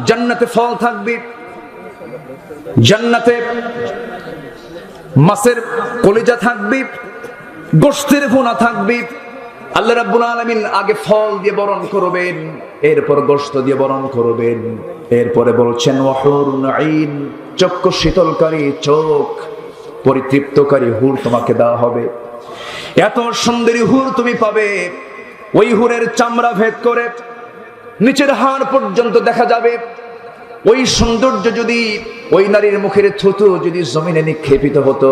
জান্নাতে ফল থাকবে, জান্নাতে মাছের কলিজা থাকবে, গোশতের ভুনা থাকবে। আল্লাহ রাব্বুল আলামিন আগে ফল দিয়ে বরণ করবেন, এরপর গোশত দিয়ে বরণ করবেন, এরপরে বলছেন ওয়াহুরুন আইন, চক্ষু শীতলকারী, চোখ পরিতৃপ্তকারী হুর তোমাকে দেওয়া হবে। এত সুন্দরী হুর তুমি পাবে, ওই হুরের চামড়া ভেদ করে নিচের হাড় পর্যন্ত দেখা যাবে। ওই সৌন্দর্য যদি ওই নারীর মুখের থুতু যদি জমিনে নিক্ষেপিত হতো,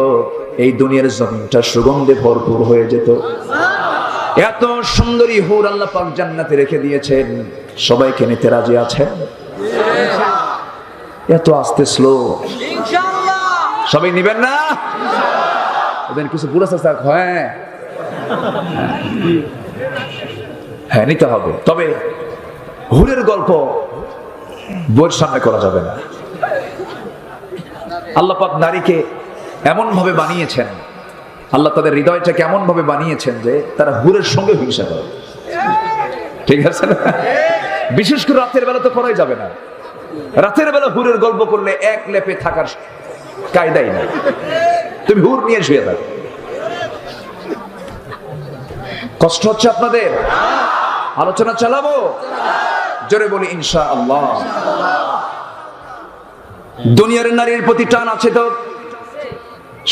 এই দুনিয়ার জমিনটা সুগন্ধে ভরপুর হয়ে যেত। এত সুন্দরী হুর আল্লাহ পাক জান্নাতে রেখে দিয়েছেন। সবাইকে নিতে রাজি আছেন? এত আস্তে স্লো, সবাই নিবেন না? ওদের কিছু বুড়া চাচা, হ্যাঁ নিতে হবে। তবে হুরের গল্প বইয়ের সামনে করা যাবে না। আল্লাহ পাক নারীকে এমন ভাবে বানিয়েছেন, আল্লাহ তাদের হৃদয়টাকে এমন ভাবে বানিয়েছেন যে তারা হুরের সঙ্গে হিংসা করে। ঠিক আছে না? বিশেষ করে রাতের বেলা তো করাই যাবে না। রাতের বেলা হুরের গল্প করলে এক লেপে থাকার কায়দাই নেই। তুমি হুর নিয়ে শুয়ে থাকো। কষ্ট হচ্ছে আপনাদের? আলোচনা চালাবো? জোরে বলি ইনশাআল্লাহ। দুনিয়ার নারীর প্রতি টান আছে তো,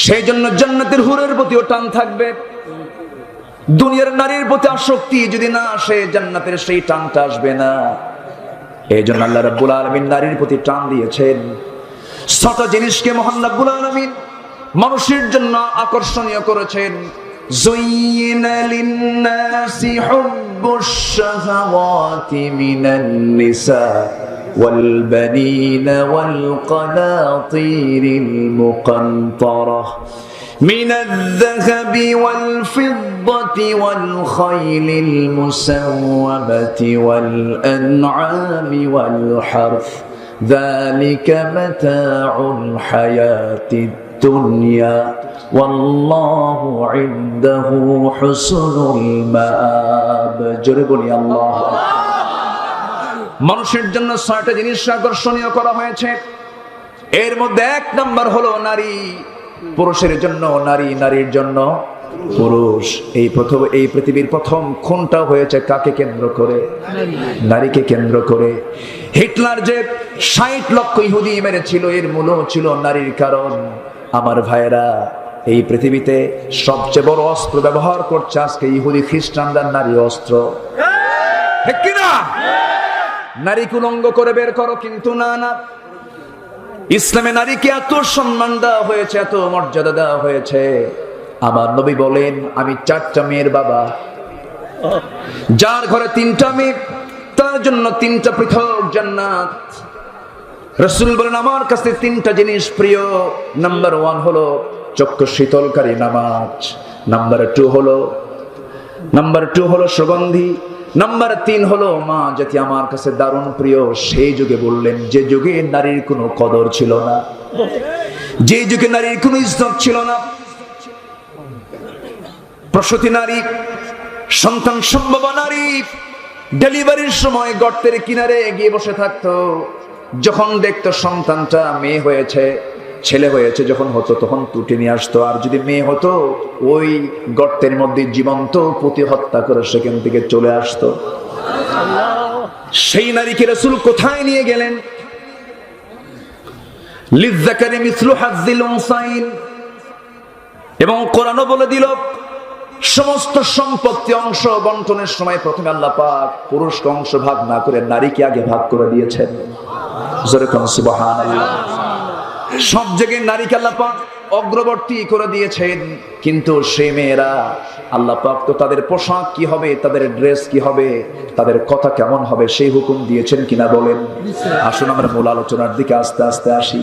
সেই জন্য জান্নাতের হুরের প্রতিও টান থাকবে। দুনিয়ার নারীর প্রতি আসক্তি যদি না আসে, জান্নাতের সেই টানটা আসবে না। এই জন্য আল্লাহ রাব্বুল আলামিন নারীর প্রতি টান দিয়েছেন। ৬টা জিনিসকে মহান রাব্বুল আলামিন মানুষের জন্য আকর্ষণীয় করেছেন। যুইয়িনা লিন-নাসি হুব্বুশ শাহাওয়াতি মিনান নিসা ওয়াল বানিনা ওয়াল কানাতিরিল মুকান্তারাহ মিনাল যাহাবি ওয়াল ফিদ্দাতি ওয়াল খাইলিল মুসাওওয়ামাতি ওয়াল আন'আমি ওয়াল হারথ যালিকা মাতাউল হায়াতিদ দুনিয়া ওয়াল্লাহু ইনদাহু হুসনুল মাআব। জোরে বলি আল্লাহু আকবার। মানুষের জন্য ৬টা জিনিস আকর্ষণীয় করা হয়েছে। এর মধ্যে ১ নাম্বার হলো নারী। পুরুষের জন্য নারী, নারীর জন্য পুরুষ। এই পৃথিবীর প্রথম খুনটা হয়েছে কাকে কেন্দ্র করে? নারীকে কেন্দ্র করে। হিটলার যে ৬০ লক্ষ ইহুদি মেরেছিল, এর মূলও ছিল নারীর কারণ। আমার ভাইয়েরা, এই পৃথিবীতে সবচেয়ে বড় অস্ত্র ব্যবহার করছে আজকে ইহুদি খ্রিস্টানরা, নারী অস্ত্র। ঠিক কিনা? নারী কুলঙ্গ করে বের করো, কিন্তু না না, ইসলামে নারীকে এত সম্মান দেওয়া হয়েছে, এত মর্যাদা দেওয়া হয়েছে। আমার নবী বলেন, আমি ৪টা মেয়ের বাবা। যার ঘরে ৩টা মেয়ে, তার জন্য 3টা পৃথক জান্নাত। রাসূল বলেন, আমার কাছে 3টা জিনিস প্রিয়। নাম্বার 1 হলো চক্ষু শীতলকারী নামাজ। নাম্বার 2 হলো সুগন্ধি। নাম্বার 3 হলো মা, যেটি আমার কাছে দারুণ প্রিয়। সেই যুগে বললেন, যে যুগে নারীর কোনো কদর ছিল না, যে যুগে নারীর কোনো ইজ্জত ছিল না, প্রসূতি নারী, সন্তান সম্ভবা নারী ডেলিভারির সময় গর্তের কিনারে গিয়ে বসে থাকতো। যখন দেখতো সন্তানটা মেয়ে হয়েছে, ছেলে হয়েছে, যখন হতো তখন তুটে নিয়ে আসতো। আর যদি মেয়ে হতো, ওই গর্তের মধ্যে জীবন্ত পুঁতে হত্যা করে সেখান থেকে চলে আসতো। সেই নারীকে রাসূল কোথায় নিয়ে গেলেন? লিযযাকারি মিসলু হাজ্জিল উনসাইন। এবং কোরআনও বলে দিল, সমস্ত সম্পত্তি অংশ বন্টনের সময় প্রথমে আল্লাহ পাক পুরুষকে অংশ ভাগ না করে নারীকে আগে ভাগ করে দিয়েছেন। জোরে কোন সুবহানাল্লাহ। সব জায়গায় নারীকে আল্লাহ পাক অগ্রবর্তী করে দিয়েছেন। কিন্তু সেই মেয়েরা, আল্লাহ পাক তো তাদের পোশাক কি হবে, তাদের ড্রেস কি হবে, তাদের কথা কেমন হবে, সেই হুকুম দিয়েছেন কিনা বলেন? আসুন আমরা মূল আলোচনার দিকে আস্তে আস্তে আসি।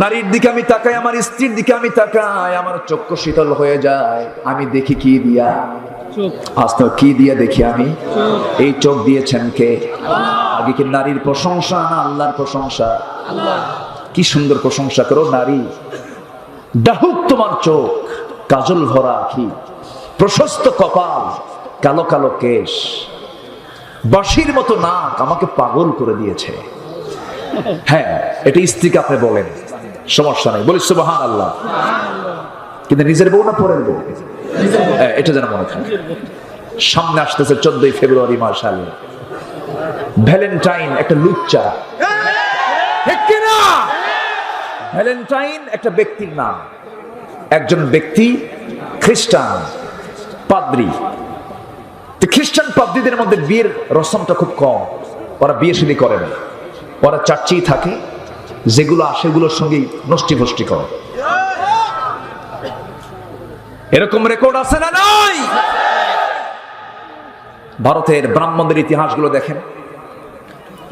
নারীর দিকে আমি তাকাই, আমার স্ত্রীর দিকে আমি তাকাই, আমার চক্ষু শীতল হয়ে যায়। আমি দেখি কি দিয়া? আস্তে কি দিয়া দেখি আমি? এই চোখ দিয়েছেন কে? আগে কি নারীর প্রশংসা না আল্লাহর প্রশংসা? কি সুন্দর প্রশংসা করো নারী। ডাহুক তোমার চোখ, কাজল ভরা আঁখি, প্রশস্ত কপাল, কালো কালো কেশ। বাঁশির মতো নাক আমাকে পাগল করে দিয়েছে। হ্যাঁ, এটা স্ত্রীকে আপনি বলেন, সমস্যা নেই, বলি সুবহানাল্লাহ। কিন্তু নিজের বউ না পরের বউ, এটা যেন মনে থাকে। সামনে আসতেছে 14ই ফেব্রুয়ারি, মাশাআল্লাহ, ভ্যালেন্টাইন একটা লুচ্চা, ঠিক কিনা? ভ্যালেন্টাইন একটা ব্যক্তির নাম। একজন ব্যক্তি খ্রিস্টান পাদ্রী। খ্রিস্টান পাদ্রীদের মধ্যে বিয়ের রসমটা খুব কম, ওরা বিয়ে শাদী করে না, ওরা চার্চেই থাকে, যেগুলো আসে সেগুলোর সঙ্গেই নষ্টি ফষ্টি করে। এরকম রেকর্ড আছে না নাই? ভারতের ব্রাহ্মণদের ইতিহাসগুলো দেখেন,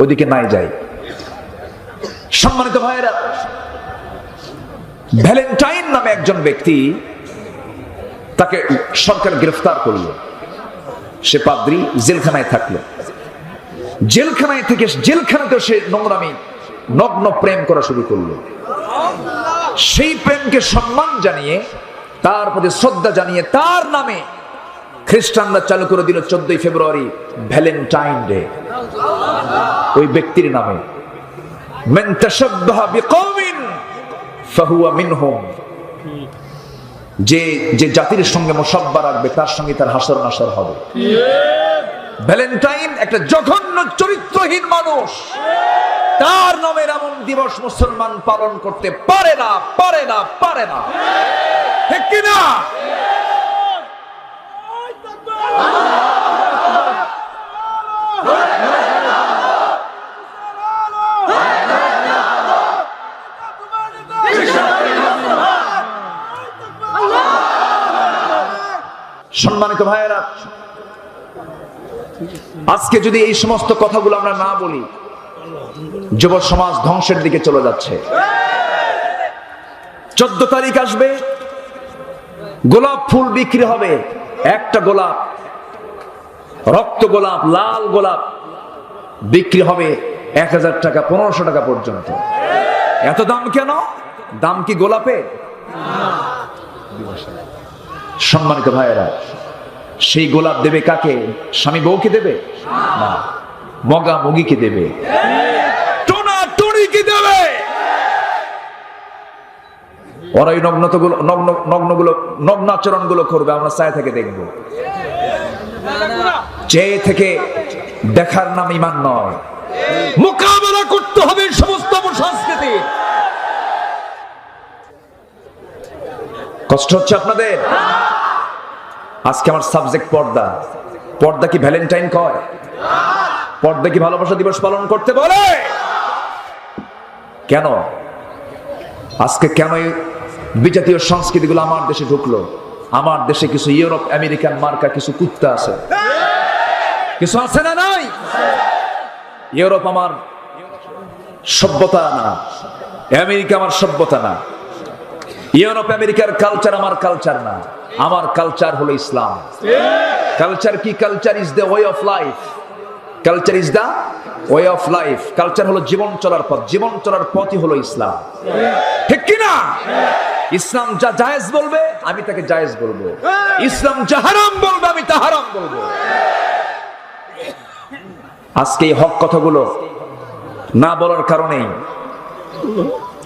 ওইদিকে নাই যায়। সম্মানিত ভাইয়েরা, ভ্যালেন্টাইন নামে একজন ব্যক্তি, তাকে সরকার গ্রেফতার করলো। সে পাদ্রী, জেলখানায় থাকলো। জেলখানায় থেকে জেলখানাতেও সে নোংরামি, নগ্ন প্রেম করা শুরু করলো। সেই প্রেমকে সম্মান জানিয়ে, তার প্রতি শ্রদ্ধা জানিয়ে, তার নামে খ্রিস্টানরা চালু করে দিল 14ই ফেব্রুয়ারি ভ্যালেন্টাইন ডে। ওই ব্যক্তির নামে, মান তাশাব্বাহা বিকওমিন ফাহুয়া মিনহুম, যে যে জাতির সঙ্গে মুসাব্বা রাখবে তার সঙ্গে তার হাসর নাসর হবে। ভ্যালেন্টাইন একটা জঘন্য চরিত্রহীন মানুষ, তার নামের এমন দিবস মুসলমান পালন করতে পারে না, পারে না, পারে না, ঠিক কিনা? সম্মানিত ভাইয়েরা, আজকে যদি এই সমস্ত কথাগুলো আমরা না বলি, যুব সমাজ ধ্বংসের দিকে চলে যাচ্ছে। 14 তারিখ আসবে, গোলাপ ফুল বিক্রি হবে। একটা গোলাপ, রক্ত গোলাপ, লাল গোলাপ বিক্রি হবে 1000 টাকা, 1500 টাকা পর্যন্ত। এত দাম কেন? দাম কি গোলাপে? সম্মানিত ভাইয়েরা, সেই গোলাপ দেবে কাকে? স্বামী বউকে দেবে না, মগা মগিকে দেবে, টোনা টুনিকে দেবে। ওরাই নগ্নাচরণ গুলো করবে, আমরা চায় থেকে দেখবো। চেয়ে থেকে দেখার নাম ঈমান নয়, মোকাবেলা করতে হবে সমস্ত সংস্কৃতি। কষ্ট হচ্ছে আপনাদের? আজকে আমার সাবজেক্ট পর্দা। পর্দা কি ভ্যালেন্টাইন কয়? পর্দা কি ভালোবাসা দিবস পালন করতে বলে? কেন আজকে কেন বিজাতীয় সংস্কৃতিগুলো আমার দেশে ঢুকলো? আমার দেশে কিছু ইউরোপ আমেরিকান মার্কা কিছু কুত্তা আছে, কিছু আছে না নাই? ইউরোপ আমার সভ্যতা না, আমেরিকা আমার সভ্যতা না, ইউরোপ আমেরিকার কালচার আমার কালচার না। আমার কালচার হলো ইসলাম। কালচার কি? Culture is the way of life. Culture is the way of life. Culture হলো জীবন চলার পথ। জীবন চলার পথই হলো ইসলাম, ঠিক কি না? ইসলাম যা জায়েজ বলবে আমি তাকে জায়েজ বলবো, ইসলাম যা হারাম বলবে আমি তা হারাম বলবো। আজকে এই হক কথাগুলো না বলার কারণে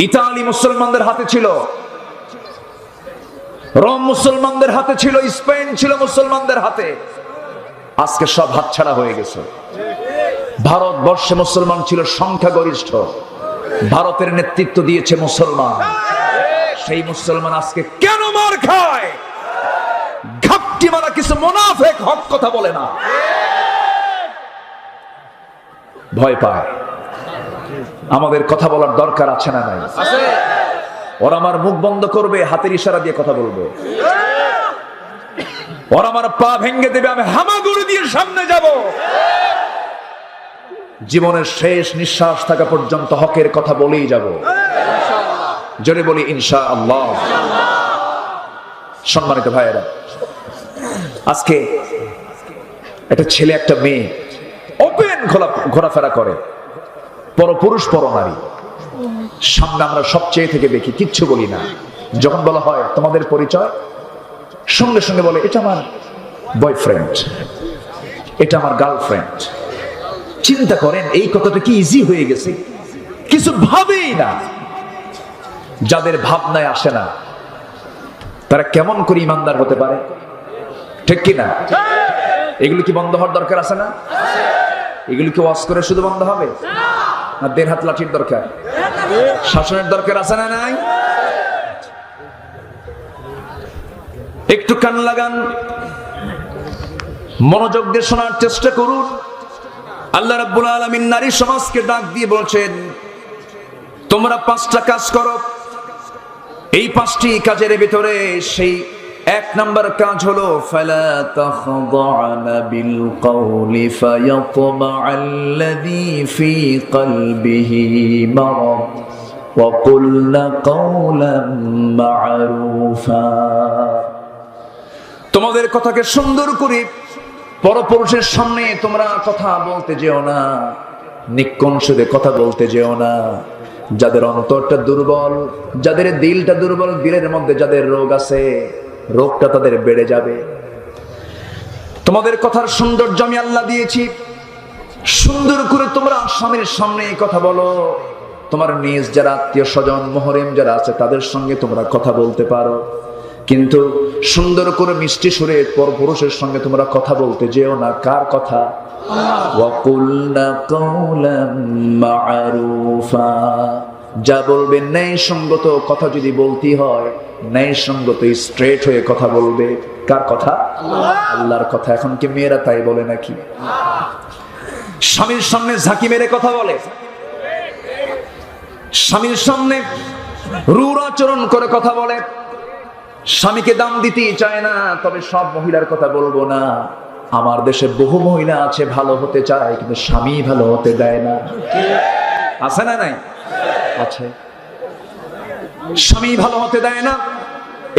ইতালি মুসলমানদের হাতে ছিল, রোম মুসলমানদের হাতে ছিল, স্পেন ছিল মুসলমানদের হাতে। আজকে সব হাতছাড়া হয়ে গেছে। ভারতবর্ষে মুসলমান ছিল সংখ্যাগরিষ্ঠ, ভারতের নেতৃত্ব দিয়েছে মুসলমান। সেই মুসলমান আজকে কেন মার খায়? ঘাপটি মারা কিছু মুনাফিক হক কথা বলে না, ভয় পায়। আমাদের কথা বলার দরকার আছে না নাই? ওরা আমার মুখ বন্ধ করবে, হাতের ইশারা দিয়ে কথা বলবো। ওরা আমার পা ভেঙে দেবে, আমি হামাগুড়ি দিয়ে সামনে যাব। জীবনের শেষ নিঃশ্বাস থাকা পর্যন্ত হকের কথা বলেই যাব। জোরে বলি ইনশাআল্লাহ। সম্মানিত ভাইয়েরা, আজকে একটা ছেলে একটা মেয়ে ওপেন ঘোরাফেরা করে, পরপুরুষ পরনারী। সামনে আমরা সবচেয়ে থেকে দেখি, কিচ্ছু বলি না। যখন বলা হয় তোমাদের পরিচয়, সঙ্গে সঙ্গে বলে এটা আমার বয়ফ্রেন্ড, এটা আমার গার্লফ্রেন্ড, চিন্তা করেন, এই কথাটা কি ইজি হয়ে গেছে? কিছু ভাবেই না। যাদের ভাবনায় আসে না তারা কেমন করে ইমানদার হতে পারে? ঠিক কি না? এগুলো কি বন্ধ হওয়ার দরকার আছে না? এগুলো কি ওয়াজ করে শুধু বন্ধ হবে না? দেড় হাত লাঠির দরকার, শাসনের দরকার আছে না নাই? একটু কান লাগান, মনোযোগ দিয়ে শোনার চেষ্টা করুন। আল্লাহ রাব্বুল আলামিন নারী সমাজকে ডাক দিয়ে বলছেন, তোমরা 5টা কাজ করো। এই 5টি কাজের ভিতরে সেই 1 নাম্বার কাজ হলো ফালা তাখদা'না বিল কওলি ফায়াতমা'আল্লাযী ফী কলবিহি মারাদ ওয়া কুলনা কওলাম মা'রুফা। তোমাদের কথাকে সুন্দর করে পরপুরুষের সামনে তোমরা কথা বলতে যেও না, নিক্কণ সুরে কথা বলতে যেও না। যাদের অন্তরটা দুর্বল, যাদের দিলটা দুর্বল, দিলের মধ্যে যাদের রোগ আছে, রোগটা তাদের বেড়ে যাবে। তোমাদের কথার সৌন্দর্য আমি আল্লাহ দিয়েছি, সুন্দর করে তোমরা স্বামীর সামনে কথা বলো। তোমার নিজ যারা আত্মীয় স্বজন মুহরিম যারা আছে তাদের সঙ্গে তোমরা কথা বলতে পারো, কিন্তু সুন্দর করে মিষ্টি সুরে পরপুরুষের সঙ্গে তোমরা কথা বলতে যেও না। কার কথা? ওয়াকুলনা কাওলাম মা'রুফা। যা বলবেন ন্যায় সঙ্গত কথা যদি বলতে হয়, ন্যায় সঙ্গত স্ট্রেট হয়ে কথা বলবে। কার কথা? আল্লাহর কথা। এখন কি মেয়েরা তাই বলে নাকি? স্বামীর সামনে ঝাঁকি মেরে কথা বলে, স্বামীর সামনে রূঢ় আচরণ করে কথা বলে, স্বামীকে দাম দিতেই চায় না। তবে সব মহিলার কথা বলবো না, আমার দেশে বহু মহিলা আছে ভালো হতে চায় কিন্তু স্বামী ভালো হতে দেয় না। আছে না নাই? আছে। স্বামী ভালো হতে দেয় না।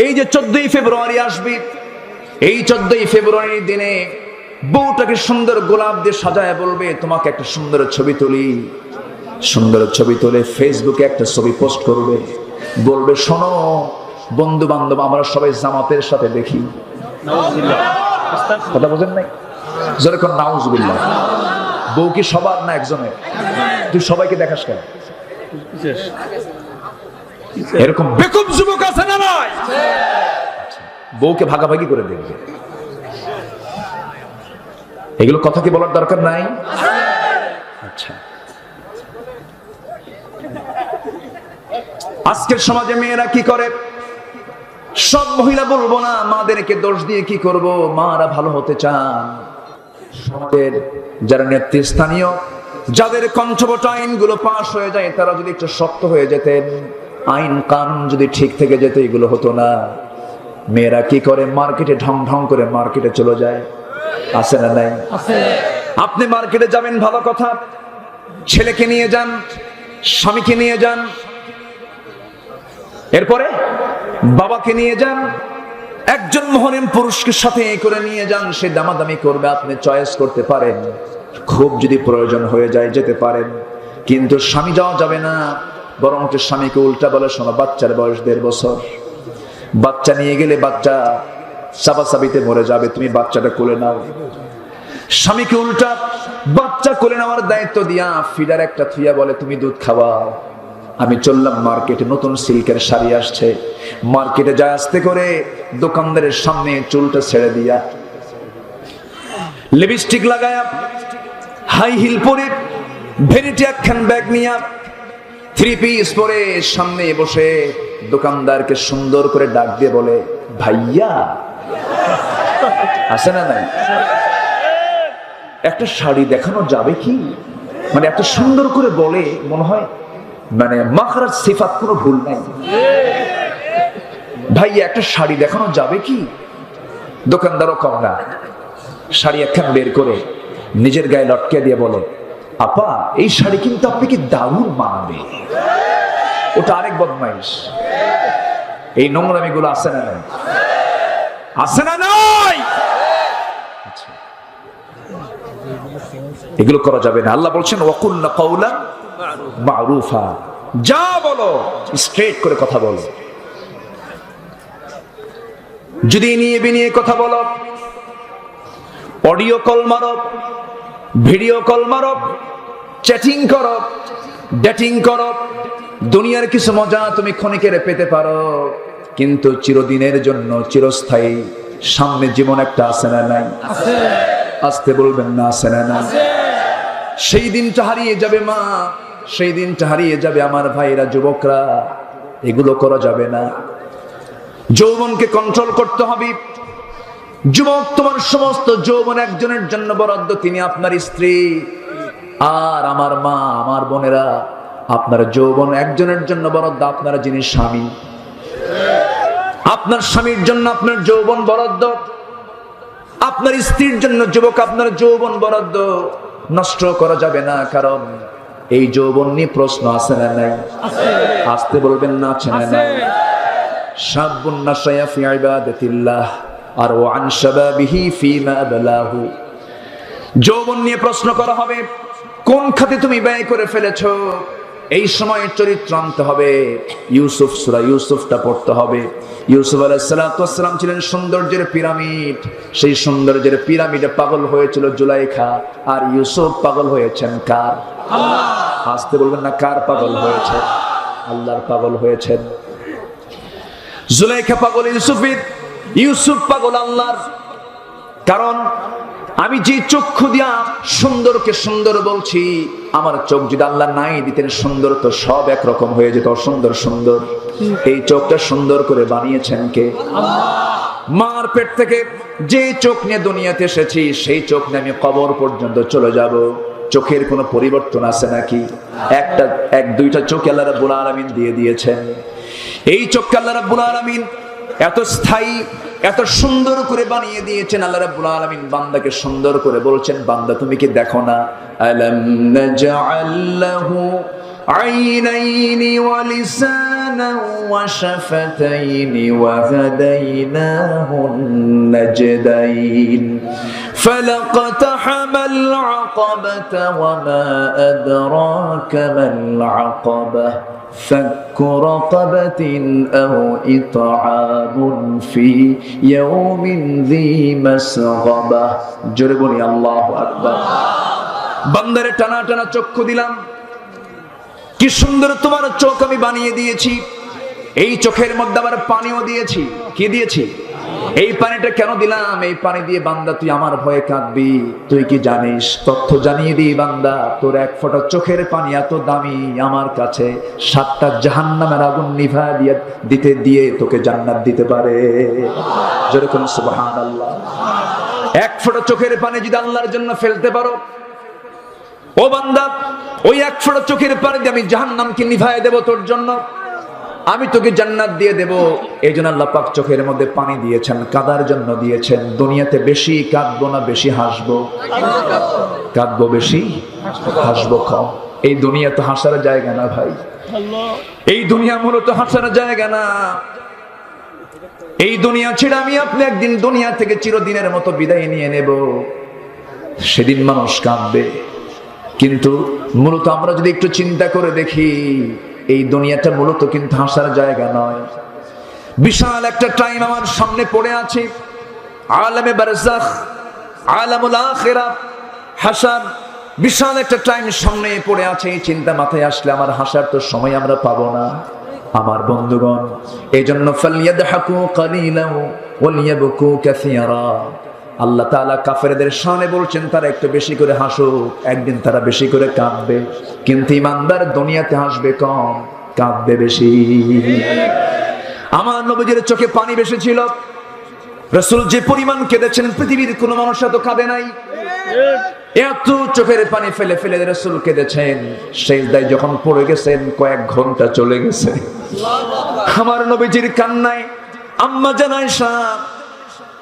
এই যে 14ই ফেব্রুয়ারি আসবে, এই 14ই ফেব্রুয়ারির দিনে বউটাকে সুন্দর গোলাপ দিয়ে সাজায় বলবে, তোমাকে একটা সুন্দর ছবি তুলি। সুন্দর ছবি তুলে ফেসবুকে একটা ছবি পোস্ট করবে, বলবে শোনো বন্ধু বান্ধব আমরা সবাই জামাতের সাথে দেখি। কথা বোঝেন নাই? যেরকম নাউজুবিল্লাহ। বউ কি সবার না একজনের? তুই সবাইকে দেখাস কেন? এরকম বেকুব যুবক আছে না নাই? বউকে ভাগাভাগি করে দেখবে। এগুলো কথা কি বলার দরকার নাই? আচ্ছা, আজকের সমাজে মেয়েরা কি করে? সব মহিলা বলবো না, মাদেরকে দোষ দিয়ে কি করব? মারা ভালো হতে চান। সমাজের যারা নেতৃস্থানীয়, যাদের কণ্ঠবট আইনগুলো পাশ হয়ে যায়, তারা যদি একটু শক্ত হয়ে যেতেন, আইন কানুন যদি ঠিক থেকে যেত, এগুলো হতো না। মেয়েরা কি করে? মার্কেটে ঢং ঢং করে মার্কেটে চলে যায়। আছে না নাই? আপনি মার্কেটে যাবেন ভালো কথা, ছেলেকে নিয়ে যান, স্বামীকে নিয়ে যান, এরপরে বাবাকে নিয়ে যান, একজন মুহরিম পুরুষকে সাথে করে নিয়ে যান। সে দামাদামি করবে, আপনি চয়েস করতে পারেন। খুব যদি প্রয়োজন হয়ে যায় যেতে পারেন, কিন্তু স্বামী যাওয়া যাবে না। বরং স্বামীকে উল্টা বলে, শোনো বাচ্চার বয়স 1.5 বছর, বাচ্চা নিয়ে গেলে বাচ্চা চাপাচাপিতে মরে যাবে, তুমি বাচ্চাটা কোলে নাও। স্বামীকে উল্টা বাচ্চা কোলে নেওয়ার দায়িত্ব দিয়া ফিডার একটা থুইয়া বলে, তুমি দুধ খাওয়াও। আমি চললাম মার্কেটে, নতুন সিল্কের শাড়ি আসছে, মার্কেটে যায় আস্তে করে দোকানদারের সামনে চুলটা ছেড়ে দিয়া, লিপস্টিক লাগায়া, হাই হিল পরে, ভ্যানিটি একখান ব্যাগ নিয়া, 3 পিস পরে সামনে বসে দোকানদারকে সুন্দর করে ডাক দিয়ে বলে, ভাইয়া। আছে না নাই? একটা শাড়ি দেখানো যাবে কি? মানে এত সুন্দর করে বলে, মনে হয় মানে মাখরাজ সিফাত কোনো ভুল নাই। ভাইয়া একটা শাড়ি দেখানো যাবে কি? দোকানদারও কম না, শাড়ি একখান বের করে নিজের গায়ে লটকে দিয়ে বলে, আপা এই শাড়ি কিন্তু আপনাকে দারুণ মানাবে। ওটা আরেক বদমাইশ। এই নোংরামি গুলো আছে না নাই? আছে না নাই? এগুলো করা যাবে না। আল্লাহ বলছেন ওয়াকুলনা কাওলান মা'রুফা, যা বলো স্ট্রেট করে কথা বলো। যদি নিয়ে বিনিয়ে কথা বলো, অডিও কল মারো, ভিডিও কল মারো, চ্যাটিং করো, ডেটিং করো, দুনিয়ার কিছু মজা তুমি ক্ষণিকের পেতে পারো, কিন্তু চিরদিনের জন্য চিরস্থায়ী সামনে জীবন একটা আছে না নাই? আসতে বলবেন না, আছে না নাই? সেই দিনটা হারিয়ে যাবে মা, সেই দিনটা হারিয়ে যাবে আমার ভাইরা, যুবকরা। এগুলো করা যাবে না। যৌবনকে কন্ট্রোল করতে হবে। যুবক, তোমার সমস্ত যৌবন একজনের জন্য বরাদ্দ, তিনি আপনার স্ত্রী। আর আমার মা, আমার বোনেরা, আপনার যৌবন একজনের জন্য বরাদ্দ, আপনারা যিনি স্বামী। আপনার স্বামীর জন্য আপনার যৌবন বরাদ্দ, আপনার স্ত্রীর জন্য যুবক আপনার যৌবন বরাদ্দ। নষ্ট করা যাবে না, কারণ এই যৌবন নিয়ে প্রশ্ন আছে না নাই? আসতে বলবেন না, আছে না নাই? শাবুন নাশায়া ফি ইবাদাতিল্লাহ আর ওয়ান শাবাবিহি ফিমা আবলাহু। যৌবন নিয়ে প্রশ্ন করা হবে, কোন খাতে তুমি ব্যয় করে ফেলেছো? এই সময় চরিত্র আনতে হবে। ইউসুফ, সূরা ইউসুফটা পড়তে হবে। ইউসুফ আলাইহিস সালাম ছিলেন সৌন্দর্যের পিরামিড। সেই সৌন্দর্যের পিরামিডে পাগল হয়েছিল জুলাইখা, আর ইউসুফ পাগল হয়েছেন কার? আল্লাহ। আসতে বলবেন না, কার পাগল হয়েছে? আল্লাহর পাগল হয়েছেন। জুলাইখা পাগল ইউসুফের, ইউসুফ পাগল আল্লাহর। কারণ আমি যে চক্ষু দিয়া সুন্দরকে সুন্দর বলছি, আমার চোখ যদি আল্লাহ নাই দিতেন সুন্দর, তো সব একরকম হয়ে যেত, অসুন্দর সুন্দর। এই চোখটা সুন্দর করে বানিয়েছেন কে? মার পেট থেকে যে চোখ নিয়ে দুনিয়াতে এসেছি, সেই চোখ নিয়ে আমি কবর পর্যন্ত চলে যাব। চোখের কোনো পরিবর্তন আছে নাকি? এক দুইটা চোখ আল্লাহ রাব্বুল আলামিন দিয়ে দিয়েছেন। এই চোখকে আল্লাহ রাব্বুল আলামিন এত স্থায়ী, এত সুন্দর করে বানিয়ে দিয়েছেন। আল্লাহ রাব্বুল আলামিন বান্দাকে সুন্দর করে বলছেন, বান্দা তুমি কি দেখো না? আলাম নাজআল লাহু আইনাইনি ওয়া লিসানান ওয়া শাফাতাইনি ওয়া হাদাইনাহু নাজদাইন ফালাকতাহামাল আকাবাতা ওয়া মা আদরাকা মাল আকাবাহ فك رقبة أو إطعام في يوم ذي مسغبة। জোরে বলি আল্লাহু আকবার। বান্দারে টানা টানা চক্ষু দিলাম, কি সুন্দর তোমার চোখ আমি বানিয়ে দিয়েছি। এই চোখের মধ্যে আবার পানিও দিয়েছি। কি দিয়েছি? এই পানিটা কেন দিলাম? এই পানি দিয়ে বান্দা তুই আমার ভয়ে কাঁদবি। তুই কি জানিস? তথ্য জানিয়ে দিই বান্দা, তোর এক ফোঁটা চোখের পানি এত দামি আমার কাছে, 7টা জাহান্নামের আগুন নিভায় দিয়ে তোকে জান্নাত দিতে পারে। যেরকম সুবহানাল্লাহ। এক ফোঁটা চোখের পানি যদি আল্লাহর জন্য ফেলতে পারো, ও বান্দা, ওই এক ফোঁটা চোখের পানি দিয়ে আমি জাহান্নামকে নিভায় দেব তোর জন্য, আমি তোকে জান্নাত দিয়ে দেব। এই জন্য আল্লাহ পাক চোখের মধ্যে পানি দিয়েছেন, কাঁদার জন্য দিয়েছেন। দুনিয়াতে বেশি কাঁদবো না বেশি হাসবো? কাঁদবো বেশি, হাসবো কম। এই দুনিয়া তো হাসার জায়গা না ভাই। এই দুনিয়া মূলত হাসার জায়গা না। এই দুনিয়া ছেড়ে আমি আপনি একদিন দুনিয়া থেকে চিরদিনের মতো বিদায় নিয়ে নেব। সেদিন মানুষ কাঁদবে। কিন্তু মূলত আমরা যদি একটু চিন্তা করে দেখি, এই দুনিয়াটা মূলত কিন্তু হাসার জায়গা নয়। বিশাল একটা টাইম আমার সামনে পড়ে আছে, আলামে বারজাখ, আলামুল আখিরাত, হাসার। বিশাল একটা টাইম সামনে পড়ে আছে। এই চিন্তা মাথায় আসলে আমার হাসার তো সময় আমরা পাবো না আমার বন্ধুগণ। এই জন্য ফালইয়াদহাকু কালিলাও ওয়ালিয়াবকু কাসীরা। আল্লাহ তাআলা কাফেরদের শানে বলছেন, তারা একটু বেশি করে হাসুক, একদিন তারা বেশি করে কাঁদবে। কিন্তু ইমানদার দুনিয়াতে হাসবে কম, কাঁদবে বেশি। আমার নবীজির চোখে পানি বেশি ছিল। রাসূল যে পরিমাণ কেঁদেছেন, পৃথিবীর কোনো মানুষ এত কাঁদে নাই। এত চোখের পানি ফেলে ফেলে রাসূল কেঁদেছেন। সিজদায় যখন পড়ে গেছেন, কয়েক ঘন্টা চলে গেছে। আমার নবীজির কান্নায় আম্মা জান আয়েশা,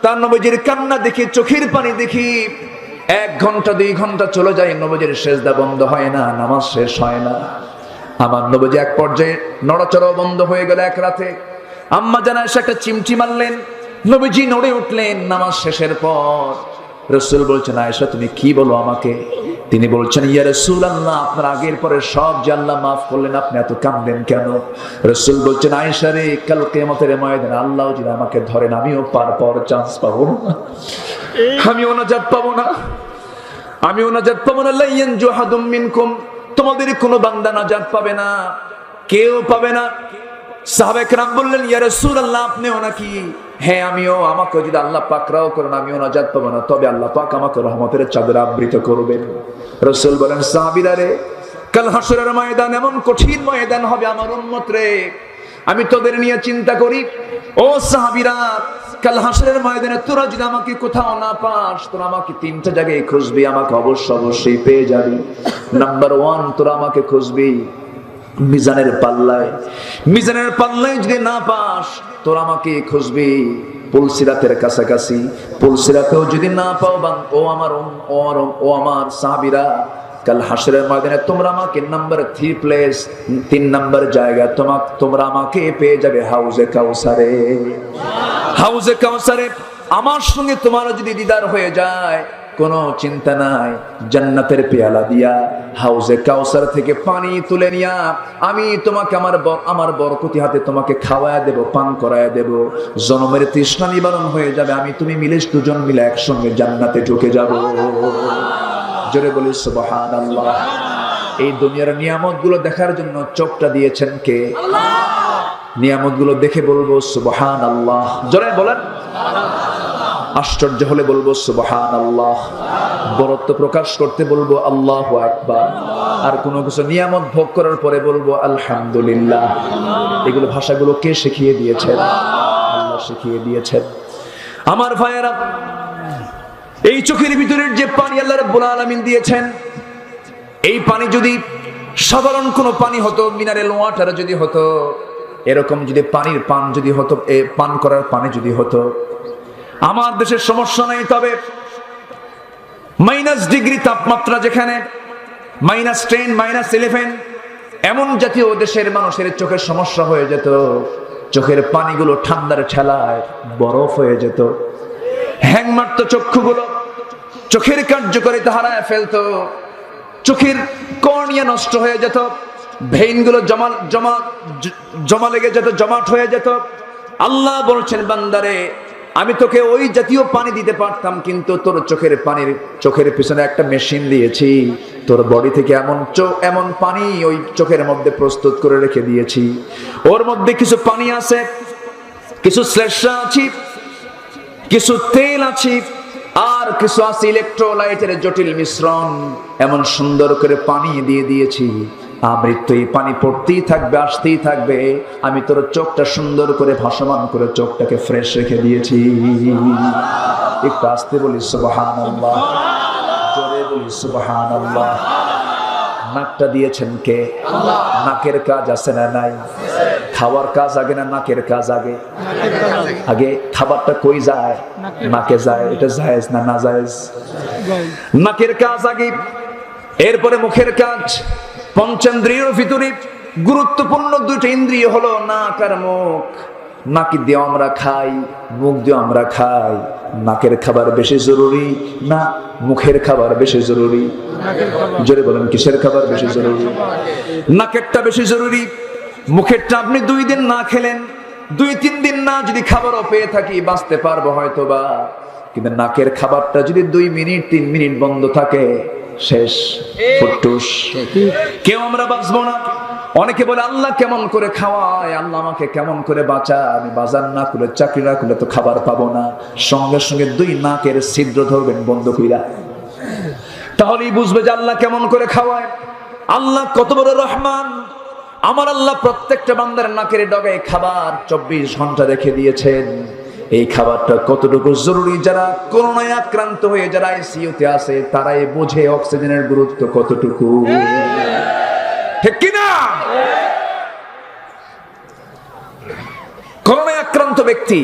তার নবীজির কান্না দেখে, চোখের পানি দেখি 1 ঘন্টা 2 ঘন্টা চলে যায়, নবীজির সিজদা বন্ধ হয় না, নামাজ শেষ হয় না। আমার নবীজি এক পর্যায়ে নড়াচড়া বন্ধ হয়ে গেল এক রাতে। আম্মা জান আয়েশা একটা চিমটি মারলেন, নবীজি নড়ে উঠলেন নামাজ শেষের পর। রাসূল বলছেন, আয়েশা তুমি কি বলো আমাকে? তিনি বলছেন, ইয়া রাসূলুল্লাহ, আপনার আগের পরে সব যে আল্লাহ মাফ করলেন, আপনি এত কাঁদেন কেন? রাসূল বলছেন, আয়েশা রে, কাল কিয়ামতের ময়দানে আল্লাহ যদি আমাকে ধরেন, আমিও পার চান্স পাবো না, আমিও নাজাত পাবো না। আমিও নাজাত পাবো না, লাইয়ান জুহাদুম মিনকুম, তোমাদের কোনো বান্দা নাজাত পাবে না, কেউ পাবে না। সাহাবায়ে কেরাম বললেন, ইয়া রাসূলুল্লাহ, আপনিও নাকি? হ্যাঁ আমিও। আমাকে যদি আল্লাহ পাক রাও করেন আমিও নাজাত পাবো না, তবে আল্লাহ পাক আমাকে রহমতের চাদরে আবৃত করবেন। রাসূল বলেন, সাহাবীরা রে, কাল হাসরের ময়দান এমন কঠিন ময়দান হবে আমার উম্মত রে, আমি তোদের নিয়ে চিন্তা করি। ও সাহাবীরা, কাল হাসরের ময়দানে তোরা যদি আমাকে কোথাও না পাস, তোরা আমাকে তিনটা জায়গায় খুঁজবি, আমাকে অবশ্যই পেয়ে যাবি। নাম্বার 1, তোরা আমাকে খুঁজবি মিজানের পাল্লায়। মিজানের পাল্লায় যদি না পাস, তোরা আমাকে খুঁজবি পুলসিরাতের কাছাকাছি। পুলসিরাতেও যদি না পাও, ও আমার সাহাবীরা, কাল হাসরের ময়দানে তোমরা আমাকে নাম্বার 3 প্লেস, 3 নাম্বার জায়গা তোমরা আমাকে পেয়ে যাবে হাউজে কাউসারে। হাউজে কাউসারে আমার সঙ্গে তোমার যদি দিদার হয়ে যায়, কোনো চিন্তা নাই, জান্নাতের পেয়ালা দিয়া হাউজে কাউসার থেকে পানি তুলে নিয়া আমি তোমাকে আমার বরকতি হাতে তোমাকে খাওয়ায় দেব, পান করায় দেব। জনমের তৃষ্ণা নিবারণ হয়ে যাবে, আমি তুমি মিলে দুজন মিলে একসঙ্গে জান্নাতে ঢুকে যাব। জোরে বলি সুবহানাল্লাহ। এই দুনিয়ার নিয়ামতগুলো দেখার জন্য চোখটা দিয়েছেন কে? আল্লাহ। নিয়ামতগুলো দেখে বলবো সুবহানাল্লাহ। জোরে বলেন। আশ্চর্য হলে বলবো সুবহানাল্লাহ। বরত্ব প্রকাশ করতে বলবো আল্লাহু আকবার। আর কোনো কিছু নিয়ামত ভোগ করার পরে বলবো আলহামদুলিল্লাহ। এগুলো ভাষাগুলো কে শিখিয়ে দিয়েছেন? আল্লাহ শিখিয়ে দিয়েছেন। আমার ভাইয়েরা, এই চোখের ভিতরের যে পানি আল্লাহ রাব্বুল আলামিন দিয়েছেন, এই পানি যদি সাধারণ কোনো পানি হতো, মিনারেল ওয়াটার যদি হতো, এরকম যদি পানির পান যদি হতো, পান করার পানি যদি হতো, আমার দেশের সমস্যা নাই। তবে -ডিগ্রি তাপমাত্রা, যেখানে -10 -11 এমন জাতীয় দেশের মানুষের চোখের সমস্যা হয়ে যেত, চোখের পানিগুলো ঠান্ডার ঠেলায় বরফ হয়ে যেত, হ্যাং মারত চক্ষুগুলো, চোখের কার্যকারিতা হারায় ফেলতো, চোখের কর্নিয়া নষ্ট হয়ে যেত, ভেইনগুলো জমা লেগে যেত, জমাট হয়ে যেত। আল্লাহ বলছেন, বান্দারে, আমি তোকে ওই জাতীয় পানি দিতে পারতাম, কিন্তু তোর চোখের পিছনে একটা মেশিন দিয়েছি, তোর বডি থেকে এমন পানি ওই চোখের মধ্যে প্রস্তুত করে রেখে দিয়েছি। ওর মধ্যে কিছু পানি আছে, কিছু শ্লেষ্মা আছে, কিছু তেল আছে, আর কিছু আছে ইলেকট্রোলাইটের জটিল মিশ্রণ। এমন সুন্দর করে পানি দিয়ে দিয়েছি, আমৃত্যু এই পানি পড়তেই থাকবে, আসতেই থাকবে। আমি তোর চোখটা সুন্দর করে ভাসমান করে চোখটাকে ফ্রেশ রেখে দিয়েছি। একটু আসতে বলি সুবহানাল্লাহ, জোরে বলি সুবহানাল্লাহ। নাকটা দিয়েছেন কে? আল্লাহ। নাকের কাজ আছে না নাই? খাওয়ার কাজ আগে না নাকের কাজ আগে? আগে খাবারটা কই যায়? নাকে যায়। এটা জায়েজ না নাজায়েজ? নাকের কাজ আগে, এরপরে মুখের কাজ। পঞ্চেন্দ্রিয়ের ভিতরে গুরুত্বপূর্ণ 2টা ইন্দ্রিয় হলো নাক আর মুখ। নাক দিয়ে আমরা খাই, মুখ দিয়ে আমরা খাই। নাকের খাবার বেশি জরুরি না মুখের খাবার বেশি জরুরি? জোরে বলেন, কিসের খাবার বেশি জরুরি? নাকেরটা বেশি জরুরি। মুখেরটা আপনি 2 দিন না খেলেন, 2-3 দিন না যদি খাবারও পেয়ে থাকি বাঁচতে পারবো হয়তোবা, কিন্তু নাকের খাবারটা যদি 2 মিনিট 3 মিনিট বন্ধ থাকে, শেষ, ফুটুস। কেউ আমরা বাঁচবো না। অনেকে বলে, আল্লাহ কেমন করে খাওয়ায়, আল্লাহ আমাকে কেমন করে বাঁচায়, আমি বাজার না করলে, চাকরি না করলে তো খাবার পাবো না। সঙ্গে সঙ্গে 2 নাকের ছিদ্র ধরবেন বন্ধ কইরা, তাহলেই বুঝবে যে আল্লাহ কেমন করে খাওয়ায়। আল্লাহ কত বড় রহমান। আমার আল্লাহ প্রত্যেকটা বান্দার নাকের ডগায় খাবার 24 ঘন্টা রেখে দিয়েছেন। এই খাবারটা কতটুকু জরুরি, যারা করোনায় আক্রান্ত হয়ে যারা আইসিইউতে আছে, তারাই বোঝে অক্সিজেনের গুরুত্ব কতটুকু, ঠিক কিনা? করোনায় আক্রান্ত ব্যক্তি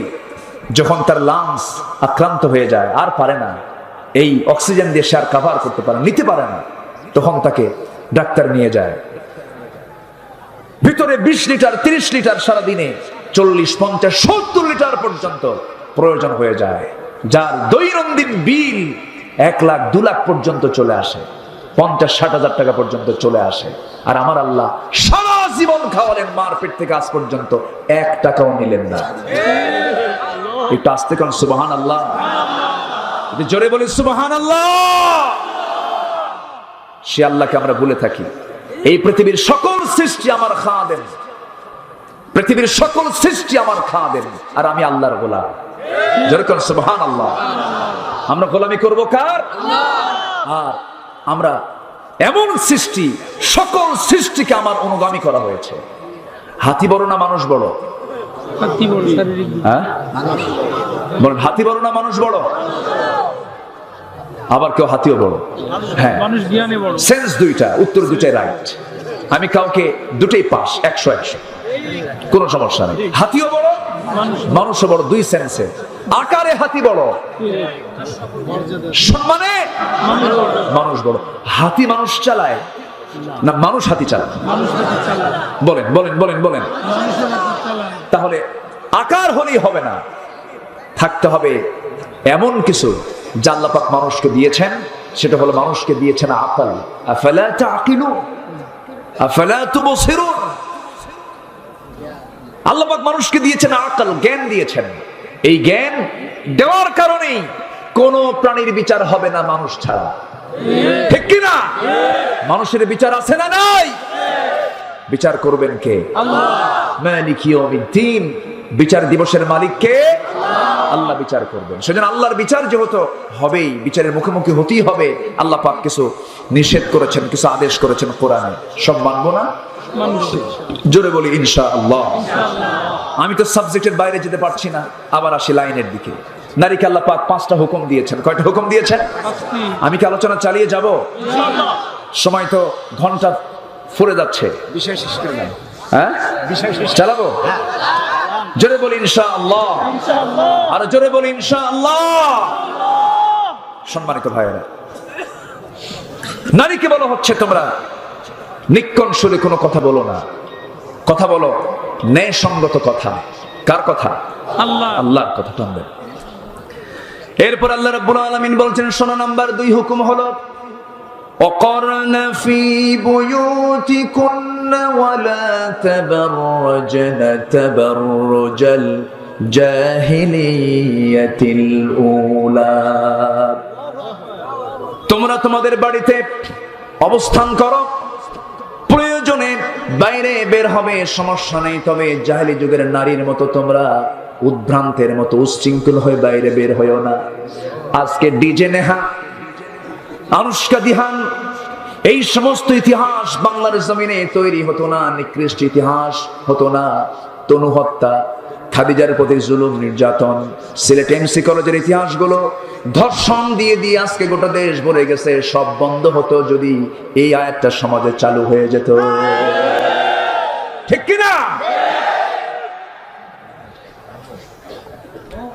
যখন তার লাংস আক্রান্ত হয়ে যায়, আর পারে না এই অক্সিজেন দিয়ে সে আর কভার করতে পারে, নিতে পারে না, তখন তাকে ডাক্তার নিয়ে যায়। ভিতরে 20 লিটার 30 লিটার সারাদিনে 40, 50, 70 লিটার পর্যন্ত প্রয়োজন হয়ে যায়, যার দৈনন্দিন বিল 1 লাখ 2 লাখ পর্যন্ত চলে আসে, 50-60 হাজার টাকা পর্যন্ত চলে আসে। আর আমার আল্লাহ সারা জীবন খাওয়ালেন, মার পেট থেকে আজ পর্যন্ত 1 টাকাও নিলেন না। একটু আসতে কোন সুবহানাল্লাহ, জোরে বলি সুবহানাল্লাহ। সে আল্লাহকে আমরা ভুলে থাকি। এই পৃথিবীর সকল সৃষ্টি আমার খাদেম, পৃথিবীর সকল সৃষ্টি আমার খাদেম, আর আমি আল্লাহর গোলাম। যেরকম সুবহানাল্লাহ। আমরা গোলামি করব কার? আর আমরা এমন সৃষ্টি, সকল সৃষ্টিকে আমার অনুগামী করা হয়েছে। হাতি বড় না মানুষ বড়? হাতি বড় শারীরিক। হ্যাঁ বলেন, হাতি বড় না মানুষ বড়? আবার কেউ হাতিও বড়। হ্যাঁ, মানুষ জ্ঞানে বড়। সেন্স দুইটা, উত্তর দুইটাই রাইট। আমি কাউকে দুটেই পাস, 100-100, কোনো সমস্যা নেই। হাতিও বড়, মানুষও বড়, দুই সেন্সে। আকারে হাতি বড়, সম্মানে মানুষ বড়। হাতি মানুষ চালায় না মানুষ হাতি চালায়? বলেন বলেন বলেন বলেন। তাহলে আকার হলেই হবে না, থাকতে হবে এমন কিছু যা আল্লাহ পাক মানুষকে দিয়েছেন। সেটা হলো মানুষকে দিয়েছেন আকল। আফালা তাকিলুন, আফালা তুবসিরুন। আল্লাহ পাক মানুষকে দিয়েছেন আকল, জ্ঞান দিয়েছেন। এই জ্ঞান দেওয়ার কারণেই কোন প্রাণীর বিচার হবে না মানুষ ছাড়া। ঠিক কি না? মানুষের বিচার আছে না নাই? বিচার করবেন কে? আল্লাহ। মালিক ইয়াউমিদ্দিন, বিচার দিবসের মালিক কে? আল্লাহ বিচার করবেন। সেজন্য আল্লাহর বিচার যেহেতু হবেই, বিচারের মুখোমুখি হতেই হবে। আল্লাহ পাক কিছু নিষেধ করেছেন, কিছু আদেশ করেছেন কোরআনে, সব মানবো না? জোরে বলি ইনশাআল্লাহ। আমি তো সাবজেক্টের বাইরে যেতে পারছি না, আবার আসি লাইনের দিকে। নারীকে আল্লাহ পাক 5টা হুকুম দিয়েছেন। কয়টা হুকুম দিয়েছেন? আমি কি আলোচনা চালিয়ে যাব? সময় তো ঘন্টা ফুরে যাচ্ছে। বিষয় শেষ করে দেন। হ্যাঁ, বিষয় শেষ। চালাবো? জোরে বলি ইনশাআল্লাহ। আর জোরে বলি ইনশাআল্লাহ। সম্মানিত ভাইয়েরা, নারীকে বলা হচ্ছে তোমরা নিক্কণ সুরে কোনো কথা বলো না, কথা বলো ন্যায়সঙ্গত কথা। কার কথা? আল্লাহ, আল্লাহর কথা টানবেন। এরপর আল্লাহ রাব্বুল আলামিন বলছেন, শোনো, নাম্বার 2 হুকুম হলো وقرن في بيوتكن ولا تبرجن تبرج الجاهلية الأولى। তোমরা তোমাদের বাড়িতে অবস্থান করো, প্রয়োজনে বাইরে বের হবে, সমস্যা নেই, তবে জাহেলি যুগের নারীর মতো তোমরা উদ্ভ্রান্তের মতো উচ্ছৃঙ্খল হয়ে বাইরে বের হইও না। আজকে ডিজে নেহা, আনুষ্কা দিহান, এই সমস্ত ইতিহাস বাংলার জমিনে তৈরি হতো না, নিকৃষ্ট ইতিহাস হতো না। তনু হত্যা, খাদিজার প্রতি জুলুম নির্যাতন, সিলেট এমসি কলেজের ইতিহাসগুলো ধর্ষণ দিয়ে দিয়ে আজকে গোটা দেশ ভরে গেছে। সব বন্ধ হতো যদি এই আয়াতটা সমাজে চালু হয়ে যেত। ঠিক কিনা?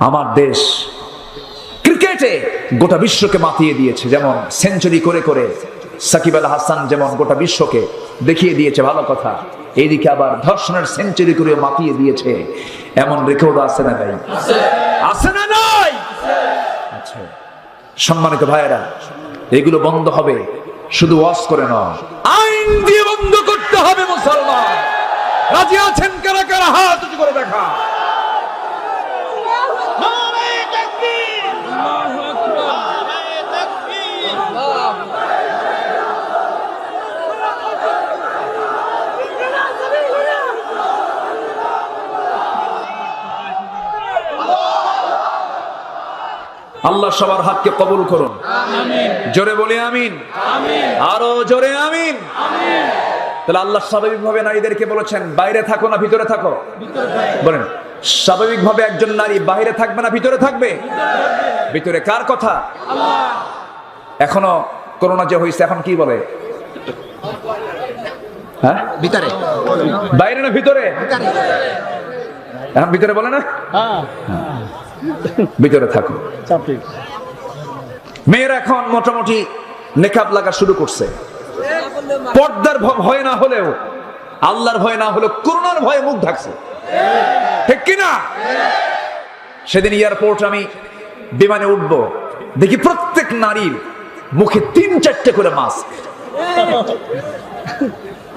আমার দেশ ক্রিকেটে গোটা বিশ্বকে মাতিয়ে দিয়েছে, যেমন সেঞ্চুরি করে করে সাকিব আল হাসান যেমন গোটা বিশ্বকে দেখিয়ে দিয়েছে, ভালো কথা। এইদিকে আবার ধর্ষণের সেঞ্চুরি করে মাতিয়ে দিয়েছে, এমন রেকর্ড আছে না নাই? আছে না নাই? আচ্ছা, সম্মানিত ভাইয়েরা, এগুলো বন্ধ হবে শুধু ওয়াজ করে নয়, আইন দিয়ে বন্ধ করতে হবে। মুসলমান রাজি আছেন কারা কারা? হাত উঁচু করে দেখা। আল্লাহ সবার হাতকে কবুল করুন। জোরে বলি আমিন। আরো জোরে আমিন। তাহলে আল্লাহ স্বাভাবিকভাবে নারীদেরকে বলেছেন বাইরে থাকো না ভিতরে থাকো? বলেন, স্বাভাবিকভাবে একজন নারী বাইরে থাকবে না ভিতরে থাকবে? ভিতরে। কার কথা? এখনো করোনা যে হয়েছে, এখন কি বলে? হ্যাঁ, ভিতরে। বাইরে না ভিতরে? এখন ভিতরে বলে না? ভিতরে থাকো। মেয়েরা এখন মোটামুটি নেকাব লাগা শুরু করছে। পর্দার ভয় না হলেও, আল্লাহর ভয় না হলেও, করোনার ভয়ে মুখ ঢাকছে। ঠিক কিনা? সেদিন এয়ারপোর্ট আমি বিমানে উঠবো, দেখি প্রত্যেক নারীর মুখে 3-4টে করে মাস্ক।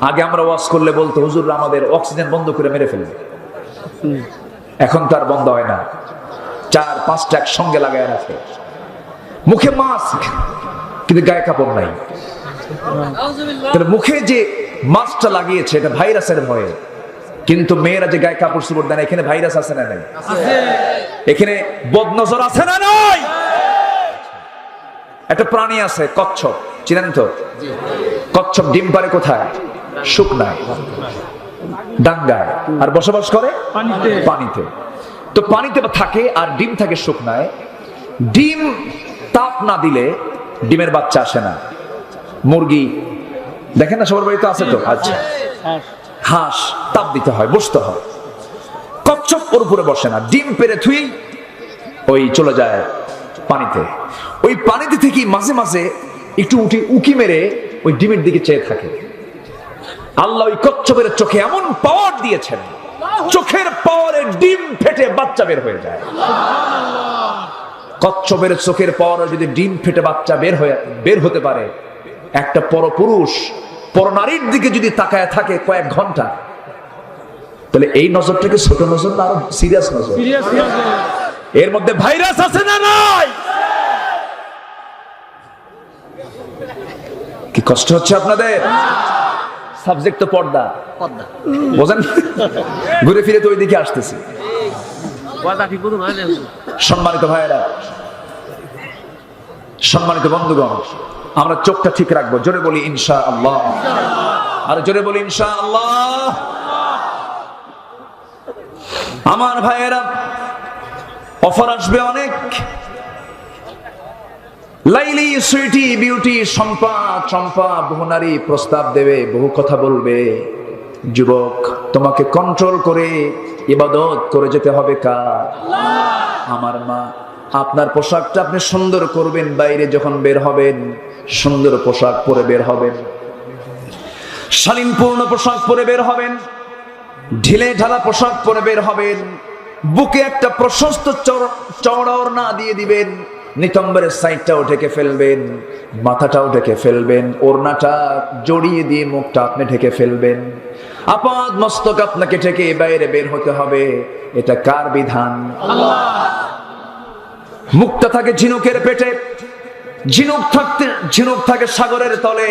আগে আমরা ওয়াজ করলে বলতো হুজুর আমাদের অক্সিজেন বন্ধ করে মেরে ফেলবে, এখন তার বন্ধ হয় না, 4-5টা একসঙ্গে লাগায় রাখে, মুখে মাস্ক কিন্তু গায়ে কাপড় নাই। তাহলে মুখে যে মাস্কটা লাগিয়েছে এটা ভাইরাসের ভয়ে, কিন্তু মেয়েরা যে গায়ে কাপড় চোপড় দেয় এখানে ভাইরাস আছে না নাই? এখানে বদনজর আছে না নাই? একটা প্রাণী আছে কচ্ছপ, চিনেন তো? কচ্ছপ ডিম পারে কোথায়? শুকনায়, ডাঙ্গায়, আর বসবাস করে পানিতে। তো পানিতে থাকে আর ডিম থাকে শুকনায়। ডিম তাপ না দিলে ডিমের বাচ্চা আসে না। মুরগি দেখেন না, সবার বাড়িতে আছে তো? আচ্ছা, হাঁস তাপ দিতে হয়, বসতে হয়। কচ্ছপ ওর উপরে বসে না, ডিম পেরে থুই ওই চলে যায় পানিতে। ওই পানিতে থেকে মাঝে মাঝে একটু উকি মেরে ওই ডিমের দিকে চেয়ে থাকে। আল্লাহ ওই কচ্ছপের চোখে এমন পাওয়ার দিয়েছেন, চোখের পাওয়ারে ডিম ফেটে বাচ্চা বের হয়ে যায়। কচ্ছপের চোখের পাওয়ারে যদি ডিম ফেটে বাচ্চা বের হতে পারে, একটা পরপুরুষ পরনারীর দিকে যদি তাকায় থাকে কয়েক ঘন্টা, তাহলে এই নজরটাকে ছোট নজর না আরো সিরিয়াস নজর? এর মধ্যে ভাইরাস আছে না নাই? কি কষ্ট হচ্ছে আপনাদের? সাবজেক্ট তো পর্দা, বোঝেন? ঘুরে ফিরে তো ওই দিকে আসতেছি। সম্মানিত ভাইয়েরা, সম্মানিত বন্ধুগণ, আমরা চোখটা ঠিক রাখবো। জোরে বলি ইনশাআল্লাহ, আর জোরে বলি ইনশাআল্লাহ। আমার ভাইয়েরা, অফার আসবে অনেক। লাইলি, সুইটি, বিউটি, সম্পা, চম্পা, বহু নারী প্রস্তাব দেবে, বহু কথা বলবে। যুবক, তোমাকে কন্ট্রোল করে ইবাদত করে যেতে হবে কার? আমার মা। আপনার পোশাকটা আপনি সুন্দর করবেন, বাইরে যখন বের হবেন সুন্দর পোশাক পরে বের হবেন, শালীনপূর্ণ পোশাক পরে বের হবেন, ঢিলে ঢালা পোশাক পরে বের হবেন, বুকে একটা প্রশস্ত চওড়া ওড়না দিয়ে দিবেন, নিতম্বরের সাইডটাও ঢেকে ফেলবেন, মাথাটাও ঢেকে ফেলবেন, ওড়নাটা জড়িয়ে দিয়ে মুখটা আপনি ঢেকে ফেলবেন। আপাদ মস্তক আপনাকে ঢেকে বাইরে বের হতে হবে। এটা কার বিধান? আল্লাহ। মুক্তা থাকে ঝিনুকের পেটে, ঝিনুক থাকে সাগরের তলে।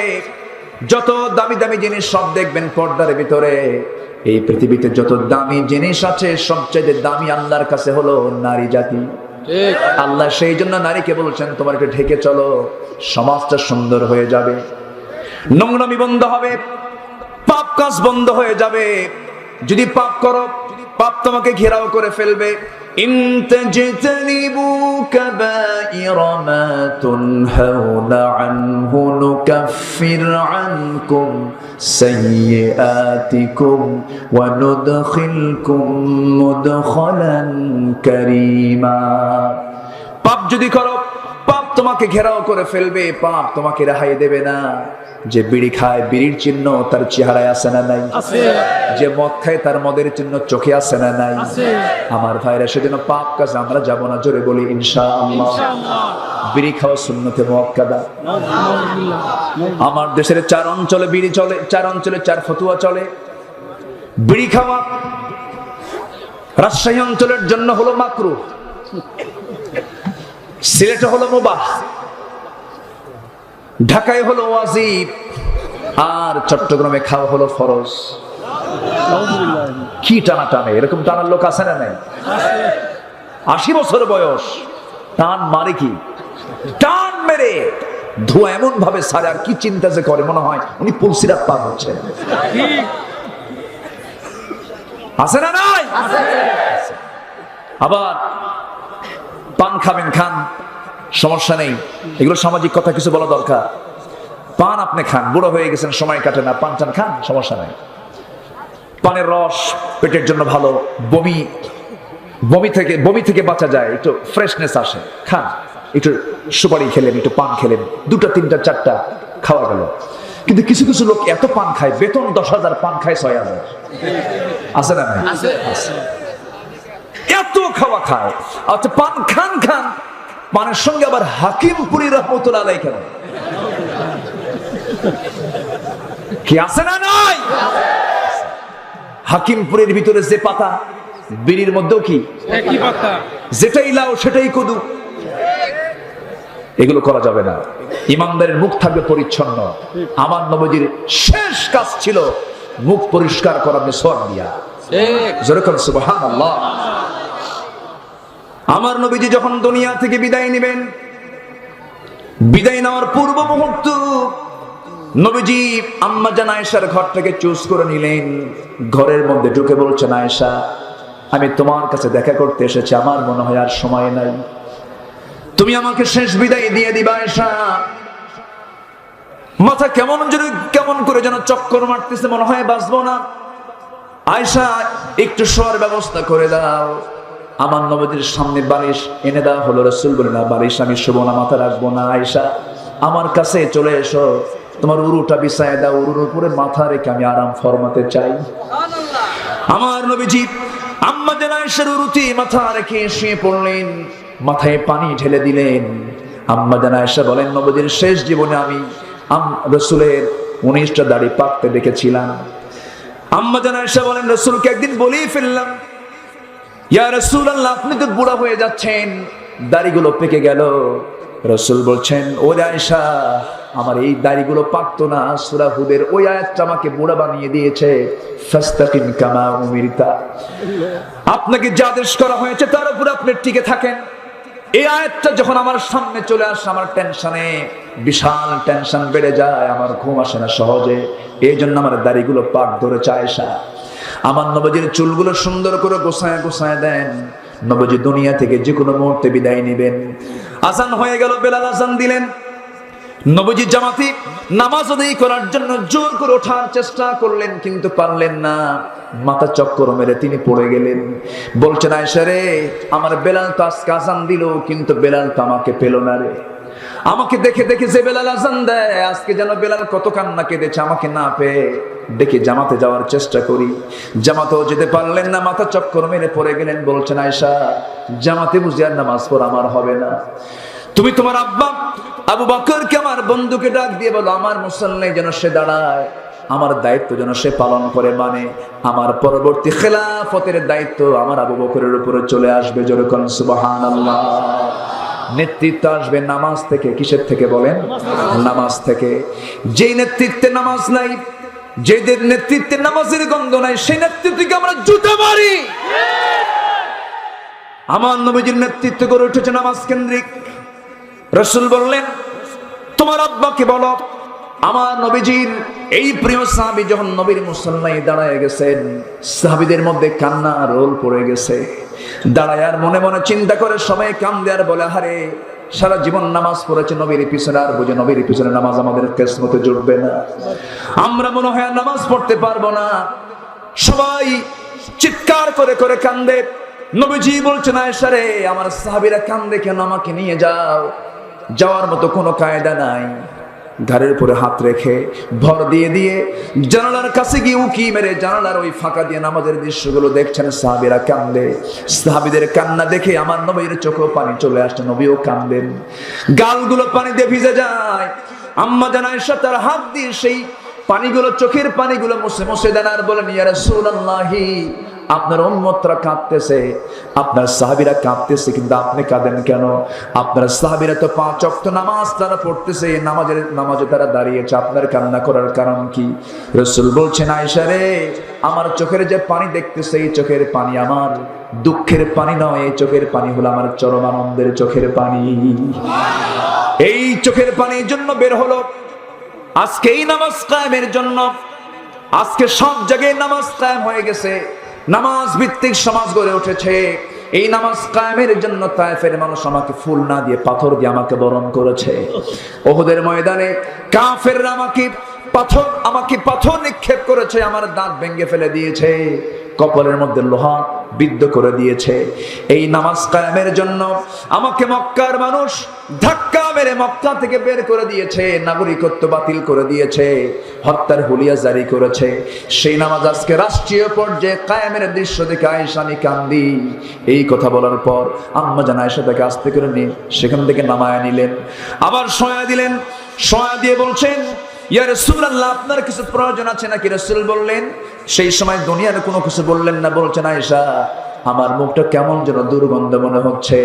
যত দামি দামি জিনিস সব দেখবেন পর্দার ভিতরে। এই পৃথিবীতে যত দামি জিনিস আছে সবচেয়ে দামি আল্লাহর কাছে হলো নারী জাতি। আল্লাহ সেই জন্য নারীকে বলছেন তোমাকে ঢেকে চলো, সমাজটা সুন্দর হয়ে যাবে, নোংরামি বন্ধ হবে, পাপ কাজ বন্ধ হয়ে যাবে। যদি পাপ করো, পাপ তোমাকে ঘেরাও করে ফেলবে। ইন তাজতানিবু কাবাইরা মা তুনহাউনা আনহু নুকাফির আনকুম সাইয়্যাতিকুম ওয়া নুদখিলকুম মুদখালান কারীমা। পাপ যদি করো, পাপ তোমাকে ঘেরাও করে ফেলবে, পাপ তোমাকে রেহাই দেবে না। যে বিড়ি খায়, বিড়ির চিহ্ন তার চেহারায় আছে না নাই? যে মদ খায়, তার মদের চিহ্ন চোখে আছে না নাই? আমার ভাইরা, সেজন্য পাপ কাজে আমরা যাব না। জোরে বলি ইনশাআল্লাহ। বিড়ি খাওয়া সুন্নতে মুআক্কাদা। আমার দেশের 4 অঞ্চলে বিড়ি চলে, 4 অঞ্চলে 4 ফতুয়া চলে। বিড়ি খাওয়া রাজশাহী অঞ্চলের জন্য হলো মাকরুহ, সিলেটে হলো মুবাহ, ঢাকায় হলো ওয়াজিব, আর চট্টগ্রামে খাওয়া হলো ফরজ। কি টানা টানে! এরকম টানার লোক আছে না নাই? 80 বছর বয়স, টান মারে কি? টান মেরে ধোয়া এমন ভাবে সারে, আর কি চিন্তা যে করে, মনে হয় উনি পুলসিরাত পার হচ্ছেন। আছে না নাই? আবার পান খাবেন, খান, সমস্যা নেই। এগুলো সামাজিক কথা, কিছু বলা দরকার। পান আপনি খান, বুড়ো হয়ে গেছেন, সময় কাটে না, পান টান খান, সমস্যা নেই। পানের রস পেটের জন্য ভালো, বমি থেকে বাঁচা যায়, একটু ফ্রেশনেস আসে, খান। একটু সুপারি খেলেন, একটু পান খেলেন, 2টা 3টা 4টা খাওয়া গেল। কিন্তু কিছু কিছু লোক এত পান খায়, বেতন 10,000, পান খায় 6,000। আছে না? এত খাওয়া খায়। আচ্ছা, পান খান, পানের সঙ্গে আবার হাকিমপুরি রহমতুল্লাহ আলাইহি কেন? কি আছে না নাই? হাকিমপুরের ভিতরে যে পাতা, বিড়ির মধ্যেও কি একই পাতা, যেটাই লাও সেটাই কদু। এগুলো করা যাবে না। ইমানদারের মুখ থাকবে পরিচ্ছন্ন। আমার নবীজির শেষ কাজ ছিল মুখ পরিষ্কার করা মিসওয়াক দিয়া। যেরকম সুবহানাল্লাহ। আমার নবীজি যখন দুনিয়া থেকে বিদায় নেবেন, বিদায় নেওয়ার পূর্ব মুহূর্ত নবীজি আম্মা জান আয়েশার ঘর থেকে চুজ করে নিলেন। ঘরের মধ্যে ঢুকে বলছেন, আয়েশা, আমি তোমার কাছে দেখা করতে এসেছি, আমার মনে হয় আর সময় নাই, তুমি আমাকে শেষ বিদায় দিয়ে দিবা। আয়েশা মাথা কেমন করে যেন চক্কর মারতেছে, মনে হয় বাঁচবো না। আয়েশা একটু শোয়ার ব্যবস্থা করে দাও। আমার নবীর সামনে বালিশ এনে দেওয়া হলো। রাসূল বলেন, না বালিশ আমি শুবো না, মাথা রাখবো না। আয়েশা আমার কাছে চলে এসো, তোমার উরুটা বিছায় দাও, উরুর উপরে মাথা রেখে আমি আরাম ফরমাতে চাই। আমার নবীজি আম্মা জান আয়েশার উরুতে মাথা রেখে শুয়ে পড়লেন, মাথায় পানি ঢেলে দিলেন। আম্মা জান আয়েশা বলেন, নবীর শেষ জীবনে আমি রাসূলের 19টা দাড়ি পাকতে দেখেছিলাম। আম্মা জান আয়েশা বলেন, রাসূলকে একদিন বলেই ফেললাম, ইয়া রাসূলুল্লাহ, আপনি তো বুড়া হয়ে যাচ্ছেন, দাড়িগুলো পেকে গেল। রাসূল বলছেন, ও আয়েশা, আমার এই দাড়িগুলো পাকতো না, সূরা হুদের ওই আয়াতটা আমাকে বুড়া বানিয়ে দিয়েছে। ফাস্তাকিম কামা উমিরতা, আপনাকে যা আদেশ করা হয়েছে তার উপর আপনি টিকে থাকেন। এই আয়াতটা যখন আমার সামনে চলে আসে, আমার টেনশনে বিশাল টেনশন বেড়ে যায়, আমার ঘুম আসে না সহজে, এই জন্য আমার দাড়িগুলো পাক ধরেছে। আয়েশা আমার নবীজির চুলগুলো সুন্দর করে গোছায় দেন। নবীজি দুনিয়া থেকে যে কোনো মুহূর্তে বিদায় নেবেন। আজান হয়ে গেল, বেলাল আজান দিলেন। নবীজি জামাতে নামাজ আদায় করার জন্য জোর করে ওঠার চেষ্টা করলেন, কিন্তু পারলেন না। মাথা চক্কর মেরে তিনি পড়ে গেলেন। বলছেন, আয়েশা রে, আমার বেলাল তো আজকে আজান দিল, কিন্তু বেলাল তো আমাকে পেল না রে। আমাকে দেখে দেখে যে বেলাল আজান দেয়, আজকে যেন বেলাল কত কান্না কেঁদেছে আমাকে না পেয়ে। দেখি জামাতে যাওয়ার চেষ্টা করি। জামাতেও যেতে পারলেন না, মাথা চক্কর মেরে পড়ে গেলেন। বলছেন, আয়েশা, জামাতে বুঝি আর নামাজ পড়া আমার হবে না, তুমি তোমার আব্বা আবু বকরকে, আমার বন্ধুকে ডাক দিয়ে বলো, আমার মুসল্লায় যেন সে দাঁড়ায়, আমার দায়িত্ব যেন সে পালন করে, মানে আমার পরবর্তী খেলাফতের দায়িত্ব আমার আবু বকরের উপরে চলে আসবে। যেরকম সুবহানাল্লাহ। নেতৃত্ব আসবে নামাজ থেকে। কিসের থেকে বলেন? নামাজ থেকে। যেই নেতৃত্বে নামাজ নাই, যেদের নেতৃত্বে নামাজের গন্ধ নাই, সেই নেতৃত্বকে আমরা জুতা মারি। আমার নবীজির নেতৃত্ব করে উঠেছে নামাজ কেন্দ্রিক। রাসূল বললেন, তোমার আব্বাকে বলো। আমার নবীজির এই প্রিয় সাহাবী যখন নবীর মুসল্লায় দাঁড়ায় গেছেন, সাহাবীদের মধ্যে কান্না রোল পড়ে গেছে। দাঁড়ায় আর মনে মনে চিন্তা করে সবাই কান্দে আর বলে, আরে সারা জীবন নামাজ পড়েছে নবীর পিছনে, আর বুঝে নবীর পিছনে নামাজ আমাদের কিসমতে জুটবে না, আমরা মনে হয় নামাজ পড়তে পারবো না। সবাই চিৎকার করে করে কান্দে। নবীজি বলছেন, আয়েশা রে, আমার সাহাবীরা কান্দে কেন, আমাকে নিয়ে যাও। যাওয়ার মতো কোনো কায়দা নাই। ঘাড়ের উপরে হাত রেখে ভর দিয়ে দিয়ে জানালার কাছে গিয়ে উকি মেরে জানালার ওই ফাঁকা দিয়ে নামাজের দৃশ্যগুলো দেখছেন। সাহাবীরা কান্দে। সাহাবীদের কান্না দেখে আমার নবীর চোখেও পানি চলে আসছে, নবীও কান্দেন, গালগুলো পানি দিয়ে ভিজে যায়। আম্মা জান আয়েশা তার হাত দিয়ে সেই পানিগুলো, চোখের পানিগুলো মুছে মুছে দেন আর বলেন, ইয়া রাসূলুল্লাহি, আপনার উম্মতরা কাঁদতেছে, আপনার সাহাবীরা কাঁদতেছে, কিন্তু আপনি কাঁদেন কেন? আপনার সাহাবীরা তো 5 ওয়াক্ত নামাজ তারা পড়তেছে, নামাজে তারা দাঁড়িয়েছে, আপনার কান্না করার কারণ কি? রাসূল বলছেন, আয়েশা রে, আমার চোখের যে পানি দেখতেছে, এই চোখের পানি আমার দুঃখের পানি নয়, এই চোখের পানি হলো আমার চরম আনন্দের চোখের পানি। এই চোখের পানির জন্য বের হলো আজকে এই নামাজ কায়েমের জন্য। আজকে সব জায়গায় নামাজ কায়েম হয়ে গেছে, নামাজ ভিত্তিক সমাজ গড়ে উঠেছে। এই নামাজ কায়েমের জন্য তায়েফের মানুষ আমাকে ফুল না দিয়ে পাথর দিয়ে আমাকে বরণ করেছে। উহুদের ময়দানে কাফেররা আমাকে পাথর নিক্ষেপ করেছে, আমার দাঁত ভেঙে ফেলে দিয়েছে, কপালের মধ্যে লোহা বিদ্ধ করে দিয়েছে। এই নামাজ কায়েমের জন্য আমাকে মক্কার মানুষ ধাক্কা মেরে মক্কা থেকে বের করে দিয়েছে, নাগরিকত্ব বাতিল করে দিয়েছে, হত্যার হুলিয়া জারি করেছে। সেই নামাজ আজকে রাষ্ট্রীয় পর্যায়ে কায়েমের দৃশ্য দেখে আয়েশা আমি কান্দি। এই কথা বলার পর আম্মা জান আয়েশা তাকে আস্তে করে নিয়ে সেখান থেকে নামায়া নিলেন, আবার শোয়া দিলেন। শোয়া দিয়ে বলছেন, ইয়া রাসূলুল্লাহ, আপনার কিছু প্রয়োজন আছে নাকি? রাসূল বললেন, সেই সময় দুনিয়ার কোনো কিছু বললেন না। বলছেন, আয়েশা, আমার মুখটা কেমন যেন দুর্গন্ধ মনে হচ্ছে,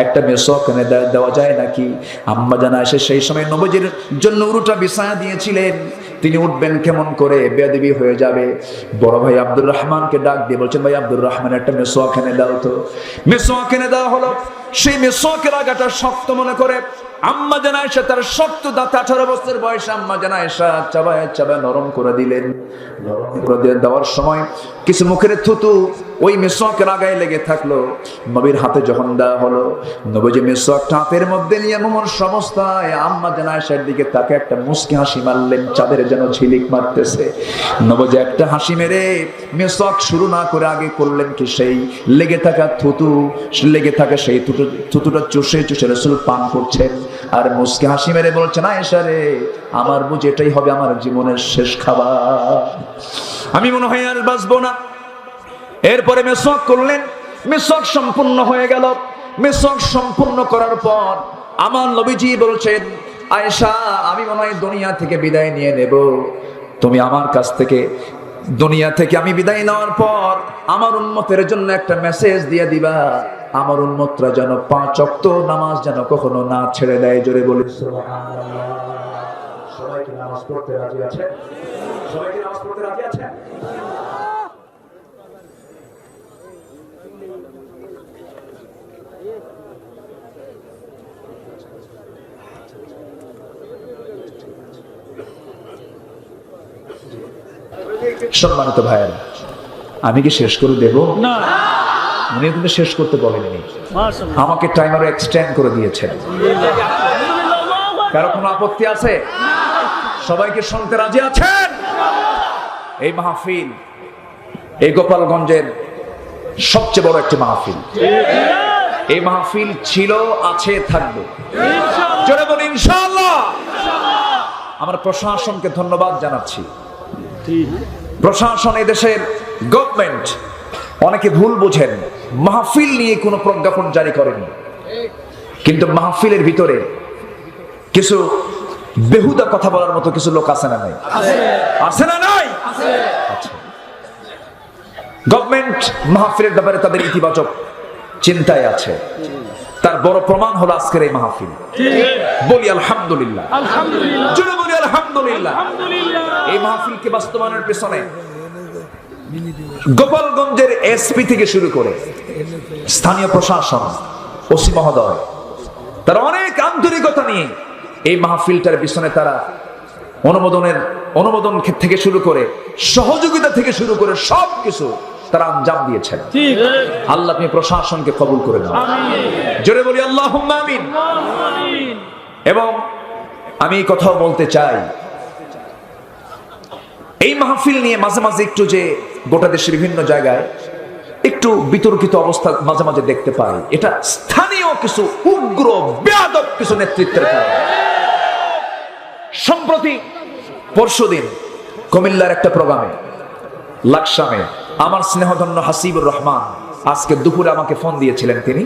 একটা মেসওয়াক এনে দেওয়া যায় নাকি? আম্মা জান আয়েশা সেই সময় নবীজির জন্য উরুটা বিছায়া দিয়েছিলেন, তিনি উঠবেন কেমন করে, বেয়াদবি হয়ে যাবে। বড় ভাই আব্দুর রহমানকে ডাক দিয়ে বলছেন, ভাই আব্দুর রহমান একটা মেসওয়াক এনে দাও তো। মেসওয়াক এনে দেওয়া হলো। সেই মেসওয়াকের আগাটা শক্ত মনে করে আম্মা জান আয়েশা তার শক্ত দাঁত, 18 বছর বয়সে আম্মা জান আয়েশা চাবায় চাবায় নরম করে দিলেন। নরম করে দেওয়ার সময় কিছু মুখের থুতু ওই মেসওয়াকের আগায় লেগে থাকলো। নবীর হাতে যখন দেওয়া হলো, নবীজি মেসওয়াকটা হাতের মধ্যে নিয়ে এমন সমস্তায় আম্মা জান আয়েশার দিকে তাকে একটা মুচকি হাসি মারলেন, চাঁদের যেন ঝিলিক মারতেছে। নবীজি একটা হাসি মেরে মেসওয়াক শুরু না করে আগে করলেন কি, সেই লেগে থাকা থুতু, লেগে থাকা সেই থুতুটা চুষে চুষে রাসূল পান করছেন আর মুচকি হাসি মেরে বলছেন, আয়েশা রে, আমার বুঝি এটাই হবে আমার জীবনের শেষ খাবার, আমি মনে হয় আর বাঁচবো না। এরপরে মেসওয়াক করলেন, মেসওয়াক সম্পূর্ণ হয়ে গেল। মেসওয়াক সম্পূর্ণ করার পর আমার নবীজি বলছেন, আয়েশা, আমি মনে হয় দুনিয়া থেকে বিদায় নিয়ে নেব, তুমি আমার কাছ থেকে, দুনিয়া থেকে আমি বিদায় নেওয়ার পর আমার উম্মতের জন্য একটা মেসেজ দিয়ে দিবা, আমার উম্মতরা যেন 5 ওয়াক্ত নামাজ যেন কখনো না ছেড়ে দেয়। জোরে বলি সুবহানাল্লাহ। সবাই কি নামাজ পড়তে রাজি আছে? সবাই কি নামাজ পড়তে রাজি আছে? সম্মানিত ভাইয়েরা, আমি কি শেষ করে দেব না, উনি কিন্তু শেষ করতে বলেননি, মাশাআল্লাহ। আমাকে টাইম আরো এক্সটেন্ড করে দিয়েছেন। কারো কোনো আপত্তি আছে? সবাইকে শুনতে রাজি আছেন? এই মাহফিল এই গোপালগঞ্জের সবচেয়ে বড় একটি মাহফিল। এই মাহফিল ছিল, আছে, থাকবে। জোরে বলি ইনশাআল্লাহ। আমরা প্রশাসনকে ধন্যবাদ জানাচ্ছি। প্রশাসন, এই দেশের গভর্নমেন্ট অনেকে ভুল বুঝেন, মাহফিল নিয়ে কোনো প্রজ্ঞাপন জারি করেনি, কিন্তু মাহফিলের ভিতরে কিছু বেহুদা কথা বলার মতো কিছু লোক আছে না নাই? আছে না নাই? আচ্ছা, গভর্নমেন্ট মাহফিলের ব্যাপারে তাদের ইতিবাচক চিন্তায় আছে, তার বড় প্রমাণ হলো আজকের এই মাহফিল। বলি আলহামদুলিল্লাহ, আলহামদুলিল্লাহ, জোরে বলি আলহামদুলিল্লাহ। আলহামদুলিল্লাহ। এই মাহফিলকে বাস্তবায়নের পেছনে গোপালগঞ্জের এসপি থেকে শুরু করে স্থানীয় প্রশাসন, ওসি মহোদয়, তারা অনেক আন্তরিকতা নিয়ে এই মাহফিলটার পিছনে তারা অনুমোদন থেকে শুরু করে সহযোগিতা থেকে শুরু করে সবকিছু তারা আঞ্জাম দিয়েছেন। ঠিক। আল্লাহ আপনি প্রশাসনকে কবুল করে নাও। আমিন। জোরে বলি আল্লাহুম্মা আমিন। আমিন। এবং আমি এই কথাও বলতে চাই, এই মাহফিল নিয়ে মাঝে মাঝে একটু যে গোটা দেশের বিভিন্ন জায়গায় একটু বিতর্কিত অবস্থা মাঝে মাঝে দেখতে পাই, এটা স্থানীয় কিছু উগ্র বেয়াদব কিছু নেতৃত্বের কারণে। সম্প্রতি পরশুদিন কুমিল্লার একটা প্রোগ্রামে লাকসামে আমার স্নেহধন্য হাসিবুর রহমান আজকে দুপুরে আমাকে ফোন দিয়েছিলেন তিনি।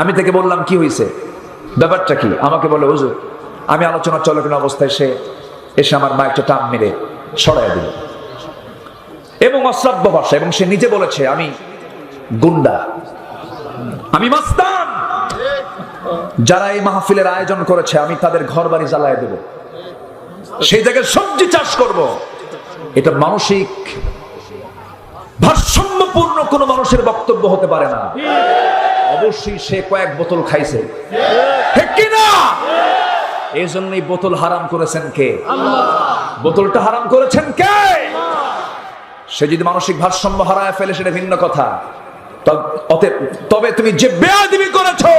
আমি তাকে বললাম কি হয়েছে, ব্যাপারটা কি? আমাকে বলে, হুজুর, আমি আলোচনা চলাকালীন অবস্থায় সে এসে আমার মাইকটা টান মেরে সরাই দিল এবং অশ্রাব্য ভাষা, এবং সে নিজে বলেছে আমি গুন্ডা, আমি মাস্তান, যারা এই মাহফিলের আয়োজন করেছে আমি তাদের ঘর বাড়ি জ্বালায় দেব, সেই জায়গায় সবজি চাষ করব। এটা মানসিক ভারসাম্যপূর্ণ কোন মানুষের বক্তব্য হতে পারে না। অবশ্যই সে কয়েক বোতল খাইছে, ঠিক কি না? এই জন্যই বোতল হারাম করেছেন কে? বোতলটা হারাম করেছেন কে? সে যদি মানসিক ভারসাম্য হারায় ফেলে সেটা ভিন্ন কথা, তবে তুমি যে বেয়াদবি করেছো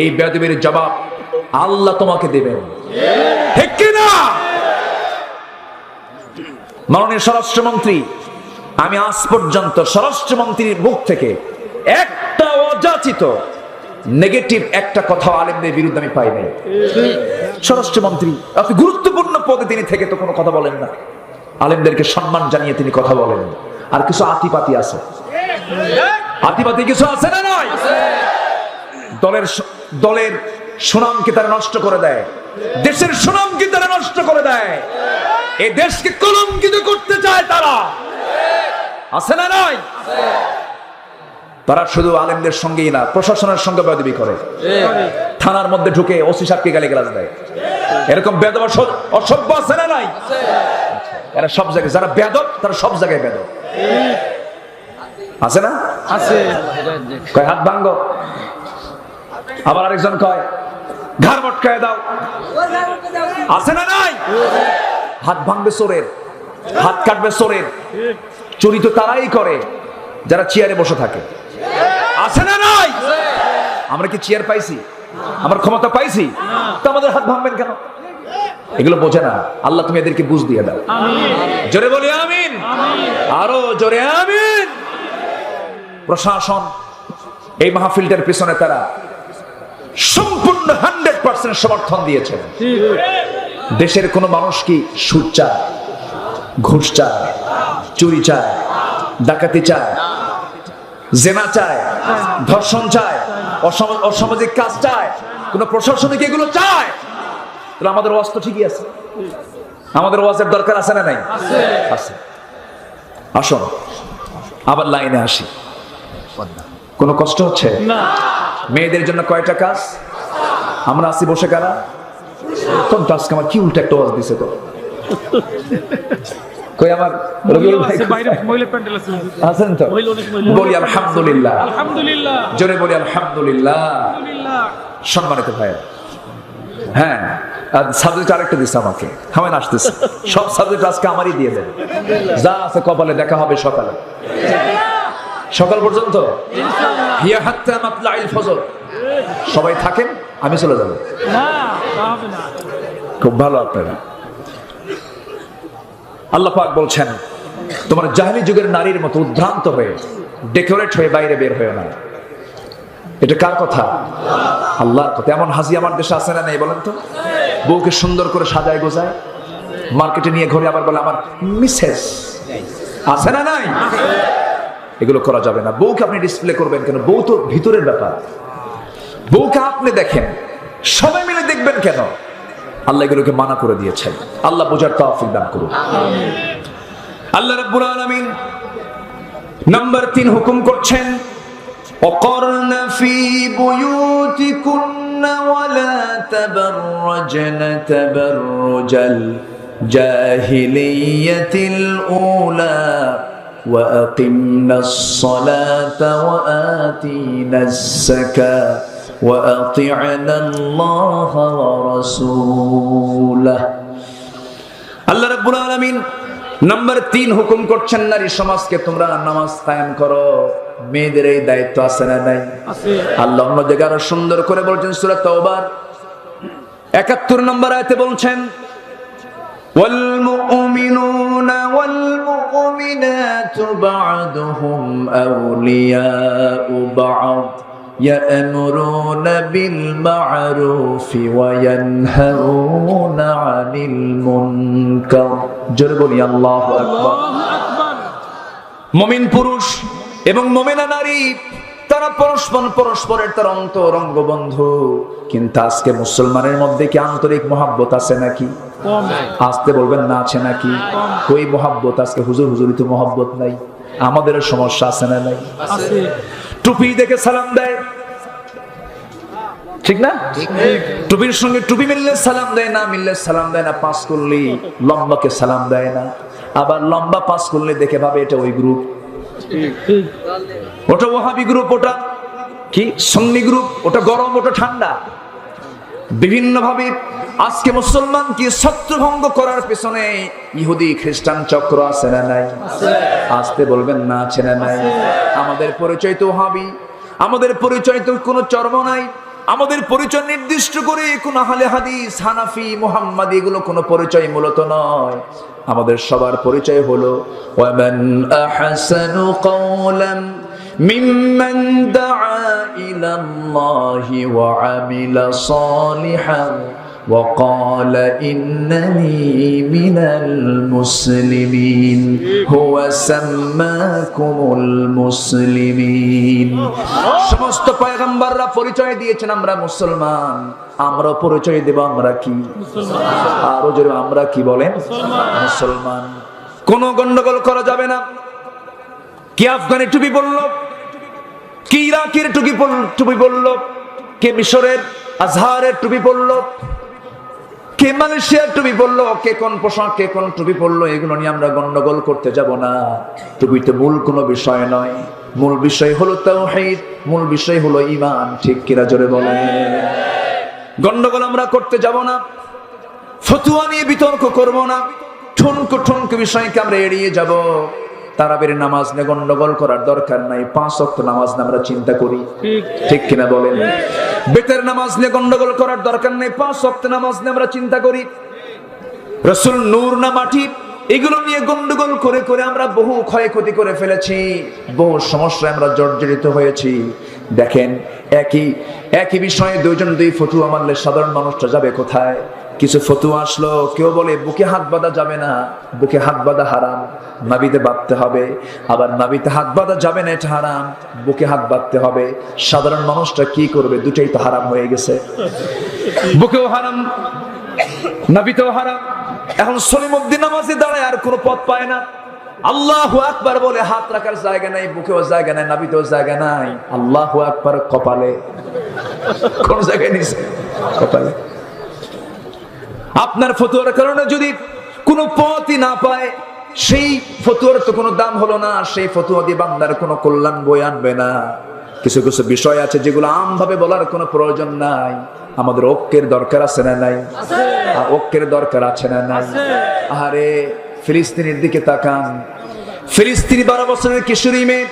এই বেয়াদবির জবাব আল্লাহ তোমাকে দেবেন, ঠিক কি না? মাননীয় স্বরাষ্ট্রমন্ত্রী, আমি আজ পর্যন্ত স্বরাষ্ট্রমন্ত্রীর মুখ থেকে একটা অযাচিত নেগেটিভ একটা কথা আলেমদের বিরুদ্ধে আমি পাই নাই। স্বরাষ্ট্রমন্ত্রী আপনি গুরুত্বপূর্ণ পদে তিনি থেকে তো কোনো কথা বলেন না, আলেমদেরকে সম্মান জানিয়ে তিনি কথা বলেন। আর কিছু আতিপাতি আছে, আতিপাতি কিছু আছে না নয়? দলের সুনামকে তারা নষ্ট করে দেয়, দেশের সুনামকে তারা নষ্ট করে দেয়, এই দেশকে কলঙ্কিত করতে চায় তারা, আছে না নয়? তারা শুধু আলেমদের সঙ্গেই না, প্রশাসনের সঙ্গে বেয়াদবি করে। থানার মধ্যে ঢুকে ওসি সাহেবকে গালিগালাজ দেয়। এরকম বেয়াদব অসভ্য আছে না নাই? এরা সব জায়গায়, যারা বেয়াদব তারা সব জায়গায় বেয়াদব আছে না? আছে। কয় হাত ভাঙ্গো, আবার আরেকজন কয় ঘাড় মটকায় দাও, আছে না নাই? হাত ভাঙবে চোরের, হাত কাটবে চোরের। চুরি তো তারাই করে যারা চেয়ারে বসে থাকে, আছে না নাই? আমরা কি চেয়ার পাইছি? আমার ক্ষমতা পাইছি? তো আমাদের হাত ভাঙবেন কেন? এগুলো বোঝে না। আল্লাহ তুমি এদেরকে বুঝ দিয়ে দাও। জোরে বলি আমিন, আরো জোরে আমিন। প্রশাসন এই মাহফিলটার পিছনে তারা সম্পূর্ণ 100% সমর্থন দিয়েছে। দেশের কোন মানুষ কি সুদ চায়, ঘুষ চায়, চুরি চায়, ডাকাতি চায়, জেনা চায়, ধর্ষণ চায়, অসামাজিক কাজ চায়? কোন প্রশাসনিক এগুলো চায়? তাহলে আমাদের ওয়াজ তো ঠিকই আছে। আমাদের ওয়াজের দরকার আছে না নাই? আছে। আসুন আবার লাইনে আসি। কোনো কষ্ট হচ্ছে না। মেয়েদের জন্য কয়টা কাজ? আমরা আসি বসে কারা? কোনটা? আজকে আমার কি উল্টা একটা ওয়াজ দিছে তো। কই আমার রবিউল ভাই বাইরে মহিলা প্যান্ডেল আছে। আছেন তো? মহিলা অনেক মহিলা। বলি আলহামদুলিল্লাহ, আলহামদুলিল্লাহ, জোরে বলি আলহামদুলিল্লাহ। আলহামদুলিল্লাহ। সম্মানিত ভাই, হ্যাঁ সাবজেক্ট আরেকটা দিচ্ছে আমাকে, আমি আসতেছি। সব সাবজেক্ট আজকে আমারই দিয়ে দেন, যা আছে কপালে দেখা হবে সকালে, সকাল পর্যন্ত। হিয়া হাত্তা মাতলাইল ফজর। সবাই থাকেন, আমি চলে যাব। না, তা হবে না। খুব ভালো আপনারা। আল্লাহ পাক বলছেন তোমার জাহেলি যুগের নারীর মতো উদ্ভ্রান্ত হয়ে ডেকোরেট হয়ে বাইরে বের হয়ে না। এটা কার কথা? আল্লাহর কথা। এমন হাজি আমার দেশে আছে না নেই বলেন তো? বউকে সুন্দর করে সাজায় গোজায় মার্কেটে নিয়ে ঘরে আবার বলে আমার মিসেস, আছে না নাই? এগুলো করা যাবে না। বউকে আপনি ডিসপ্লে করবেন কেন? বউ তো ভিতরের ব্যাপার। বউকে আপনি দেখেন, সবাই মিলে দেখবেন কেন? আল্লাহ এগুলোকে মানা করে দিয়েছেন। আল্লাহ বোঝার তৌফিক দান করুন। আল্লাহ রাব্বুল আলামিন নাম্বার 3 হুকুম করছেন وقرن في بيوتكن ولا تبرجن تبرج الجاهلية الأولى وأقمنا الصلاة وآتينا الزكاة وأطعنا الله ورسوله। আল্লাহ রাব্বুল আলামিন নাম্বার 3 হুকুম করছেন নারী সমাজকে তোমরা নামাজ কায়েম করো। মেয়েদের এই দায়িত্ব আছে না নাই? আল্লাহ অন্য জায়গায় আরো সুন্দর করে বলছেন সূরা তাওবার 71 নম্বর আয়াতে বলছেন ওয়াল মুমিনুনা ওয়াল মুমিনাতু বা'দুহুম আউলিয়াউ বা'দ ইয়া'মুরুনা বিল মা'রুফি ওয়া ইয়ানহাউনা 'আনিল মুনকার। জোরে বলি আল্লাহু আকবার। মুমিন পুরুষ এবং মুমিনা নারী তারা পরস্পরের তার অন্তরঙ্গ বন্ধু। কিন্তু আজকে মুসলমানের মধ্যে কি আন্তরিক মহাব্বত আছে নাকি? আসতে বলবেন না আছে নাকি? কই মহাব্বত? আজকে হুজুরি তো মহাব্বত নাই। আমাদের সমস্যা আছে না নাই? টুপি দেখে সালাম দেয়, ঠিক না? টুপির সঙ্গে টুপি মিললে সালাম দেয়, না মিললে সালাম দেয় না। পাস করলে লম্বাকে সালাম দেয় না, আবার লম্বা পাস করলে দেখে ভাবে এটা ওই গ্রুপ, ওটা ওয়াহাবি গ্রুপ, ওটা কি সুন্নি গ্রুপ, ওটা গরম, ওটা ঠান্ডা। বিভিন্ন ভাবে আজকে মুসলমান কি ছত্রভঙ্গ করার পেছনে ইহুদি খ্রিস্টান চক্র আছে না নাই? আসতে বলবেন না আছে না নাই? আমাদের পরিচয় তো ওয়াহাবি, আমাদের পরিচয় তো কোনো চর্ম নাই, আমাদের পরিচয় নির্দিষ্ট করে কোন আহলে হাদিস, হানাফি, মুহাম্মাদি এগুলো কোনো পরিচয় মূলত নয়। আমাদের সবার পরিচয় হলো ওয়ামান আহসানু কাওলাম মিম্মান দাআ ইলাল্লাহি ওয়া আমিলা সালিহান ওয়া ক্বালা ইন্নানি মিনাল মুসলিমিন হুয়া সাম্মাকুমুল মুসলিমিন। সমস্ত পয়গম্বররা পরিচয় দিয়েছেন আমরা মুসলমান। আমরা পরিচয় দেব আমরা কি? আরো জোরে আমরা কি বলেন? মুসলমান। কোনো গন্ডগোল করা যাবে না। কি আফগানি টুপি বলল, কে ইরাকের টুপি পরলো, কে মিশরের আজহারের টুপি পরলো, কে মালয়েশিয়ার টুপি পরলো, কে কোন পোশাক, কে কোন টুপি পরলো, এগুলো নিয়ে আমরা গন্ডগোল করতে যাব না। টুপিতে মূল কোনো বিষয় নয়, মূল বিষয় হলো তাওহীদ, মূল বিষয় হলো ঈমান। ঠিক কিনা জোরে বলেন? গন্ডগোল আমরা করতে যাব না, ফতোয়া নিয়ে বিতর্ক করব না, ঠুনকো ঠুনকো বিষয়কে আমরা এড়িয়ে যাব। তারাবির নামাজ নিয়ে গন্ডগোল করার দরকার নাই, 5 ওয়াক্ত নামাজ নিয়ে আমরা চিন্তা করি। ঠিক কিনা বলেন? বেতের নামাজ নিয়ে গন্ডগোল করার দরকার নেই, 5 ওয়াক্ত নামাজ নিয়ে আমরা চিন্তা করি। রাসূল নূর না মাটি, এগুলো নিয়ে গন্ডগোল করে করে আমরা বহু ক্ষয়ক্ষতি করে ফেলেছি, বহু সমস্যায় আমরা জর্জরিত হয়েছি। দেখেন, একই বিষয়ে দুই ফতোয়া মানলে সাধারণ মানুষটা যাবে কোথায়? কিছু ফতোয়া আসলো, কেউ বলে বুকে হাত বাঁধা যাবে না, বুকে হাত বাঁধা হারাম, নাভিতে বাঁধতে হবে। আবার নাভিতে হাত বাঁধা যাবে না, এটা হারাম, বুকে হাত বাঁধতে হবে। সাধারণ মানুষটা কি করবে? দুটোই তো হারাম হয়ে গেছে, বুকেও হারাম, নাভিতেও হারাম। এখন সলিমুদ্দিন নামাজে দাঁড়ায় আর কোনো পথ পায় না। আল্লাহু আকবার বলে হাত রাখার জায়গা নাই, বুকেও জায়গা নাই, নাভিতেও জায়গা নাই। আল্লাহু আকবার কপালে, কোন জায়গায় নিছে? কপালে। আপনার ফতোয়ার কারণে যদি কোনো পথই না পায়, সেই ফতোয়ার তো কোনো দাম হলো না, সেই ফতোয়া দিয়ে বান্দার কোনো কল্যাণ বয়ে আনবে না। কিছু কিছু বিষয় আছে যেগুলো আমভাবে বলার কোনো প্রয়োজন নাই। আমাদের ঐক্যের দরকার আছে না নাই? ঐক্যের দরকার আছে না নাই? আরে ফিলিস্তিনের দিকে তাকান, ফিলিস্তিনি 12 বছরের কিশোরী মেয়ে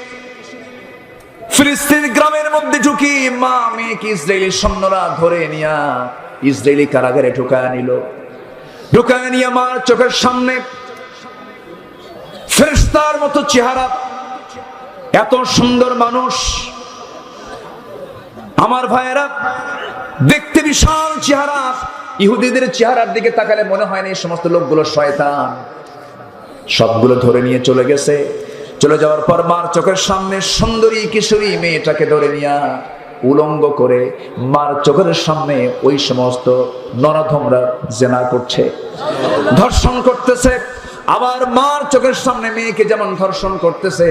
ফিলিস্তিন গ্রামের মধ্যে ঢুকি মা মেয়েকে ইসরায়েলি সৈন্যরা ধরে নিয়া ইসরায়েলি কারাগারে ঢুকায় নিল। ঢুকায় নিয়ে আমার চোখের সামনে ফেরেশতার মতো চেহারা, এত সুন্দর মানুষ। আমার ভাইয়েরা, দেখতে বিশাল চেহারা, ইহুদিদের চেহারার দিকে তাকালে মনে হয় না এই সমস্ত লোকগুলো শয়তান। সবগুলো ধরে নিয়ে চলে গেছে। চলে যাওয়ার পর মার চোখের সামনে সুন্দরী কিশোরী মেয়েটাকে ধরে নিয়ে উলঙ্গ করে মার চোখের সামনে ওই সমস্ত নরাধমরা জেনা করছে, ধর্ষণ করতেছে। আবার মার চোখের সামনে মেয়েকে যেমন ধর্ষণ করতেছে,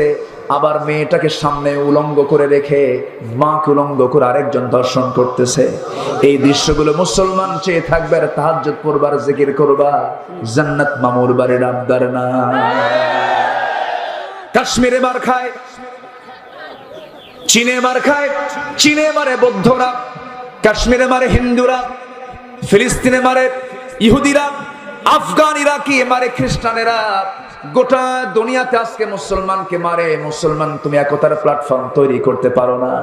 আবার মেয়েটাকে সামনে উলঙ্গ করে রেখে মাকে উলঙ্গ করে আরেকজন ধর্ষণ করতেছে। এই দৃশ্যগুলো মুসলমান চেয়ে থাকবে আর তাহাজ্জুদ পড়বার, জিকির করবা, জান্নাত মামুর বাড়ির আবদার না। কাশ্মীরে মার খায়, চীনে মার খায়, চীনে মারে বৌদ্ধরা, কাশ্মীরে মারে হিন্দুরা, ফিলিস্তিনে মারে ইহুদিরা, আফগান ইরাকি মারে খ্রিস্টানেরা। গোটা দুনিয়াতে আজকে মুসলমানকে মারে মুসলমান। তুমি একতার প্ল্যাটফর্ম তৈরি করতে পারো না।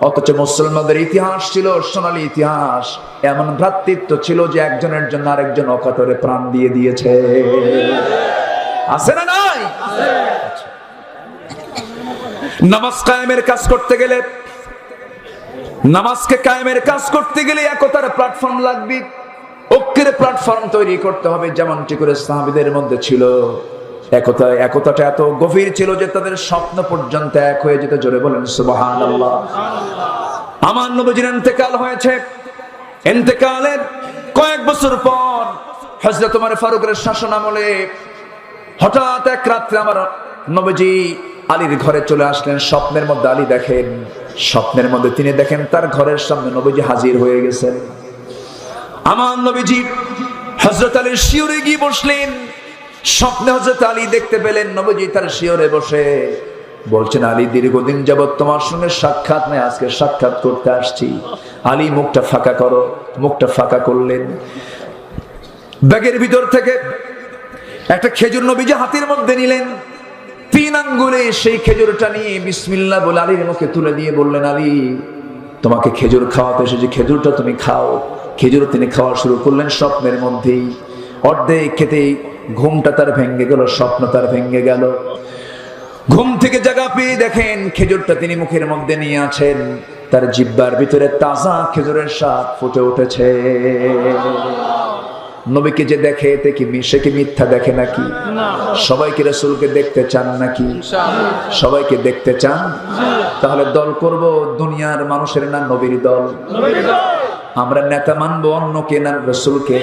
অথচ মুসলমানদের ইতিহাস ছিল সোনালী ইতিহাস। এমন ভ্রাতৃত্ব ছিল যে একজনের জন্য আরেকজন অকাতরে প্রাণ দিয়ে দিয়েছে। আছে না নাই? নামাজ কায়েমের কাজ করতে গেলে, নামাজকে কায়েমের কাজ করতে গেলে একতার প্ল্যাটফর্ম লাগবে, ঐক্যের প্ল্যাটফর্ম তৈরি করতে হবে। যেমনটি করে সাহাবীদের মধ্যে ছিল একতাটা এত গভীর ছিল যে তাদের স্বপ্ন পর্যন্ত এক হয়ে যেত। জোরে বলেন সুবহানাল্লাহ। আমার নবীর ইন্তেকাল হয়েছে, ইন্তেকালের কয়েক বছর পর হযরত ওমর ফারুকের শাসন আমলে হঠাৎ এক রাত্রে আমার নবীজি আলীর ঘরে চলে আসলেন। স্বপ্নের মধ্যে আলী দেখেন, স্বপ্নের মধ্যে তিনি দেখেন তার ঘরের সামনে নবীজি হাজির হয়ে গেছেন। আমার নবীজি হযরত আলীর শিয়রে গিয়ে বসলেন। স্বপ্নে হযরত আলী দেখতে পেলেন নবীজি তার শিয়রে বসে বলছেন, আলী দীর্ঘদিন যাবত তোমার সঙ্গে সাক্ষাৎ নেই, আজকে সাক্ষাৎ করতে আসছি। আলী মুখটা ফাঁকা করো। মুখটা ফাঁকা করলেন। ব্যাগের ভিতর থেকে একটা খেজুর নবীজি হাতের মধ্যে নিলেন। 3 আঙ্গুলে সেই খেজুরটা নিয়ে বিসমিল্লাহ বলে আলীর মুখে তুলে দিয়ে বললেন, আলী তোমাকে খেজুর খাওয়াতে এসেছি, খেজুরটা তুমি খাও। খেজুর তিনি খাওয়া শুরু করলেন। স্বপ্নের মধ্যেই অর্ধেক খেতেই ঘুমটা তার ভেঙে গেল, স্বপ্ন তার ভেঙে গেল। ঘুম থেকে জাগা পেয়ে দেখেন খেজুরটা তিনি মুখের মধ্যে নিয়ে আছেন। তার জিহ্বার ভিতরে তাজা খেজুরের স্বাদ ফুটে উঠেছে। নবীকে যে দেখে এতে কি সে কি মিথ্যা দেখে নাকি? সবাইকে রাসূলকে দেখতে চান নাকি? সবাইকে দেখতে চান? তাহলে দল করব দুনিয়ার মানুষের না নবীর দল? আমরা নেতা মানবো অন্যকে না রাসূলকে?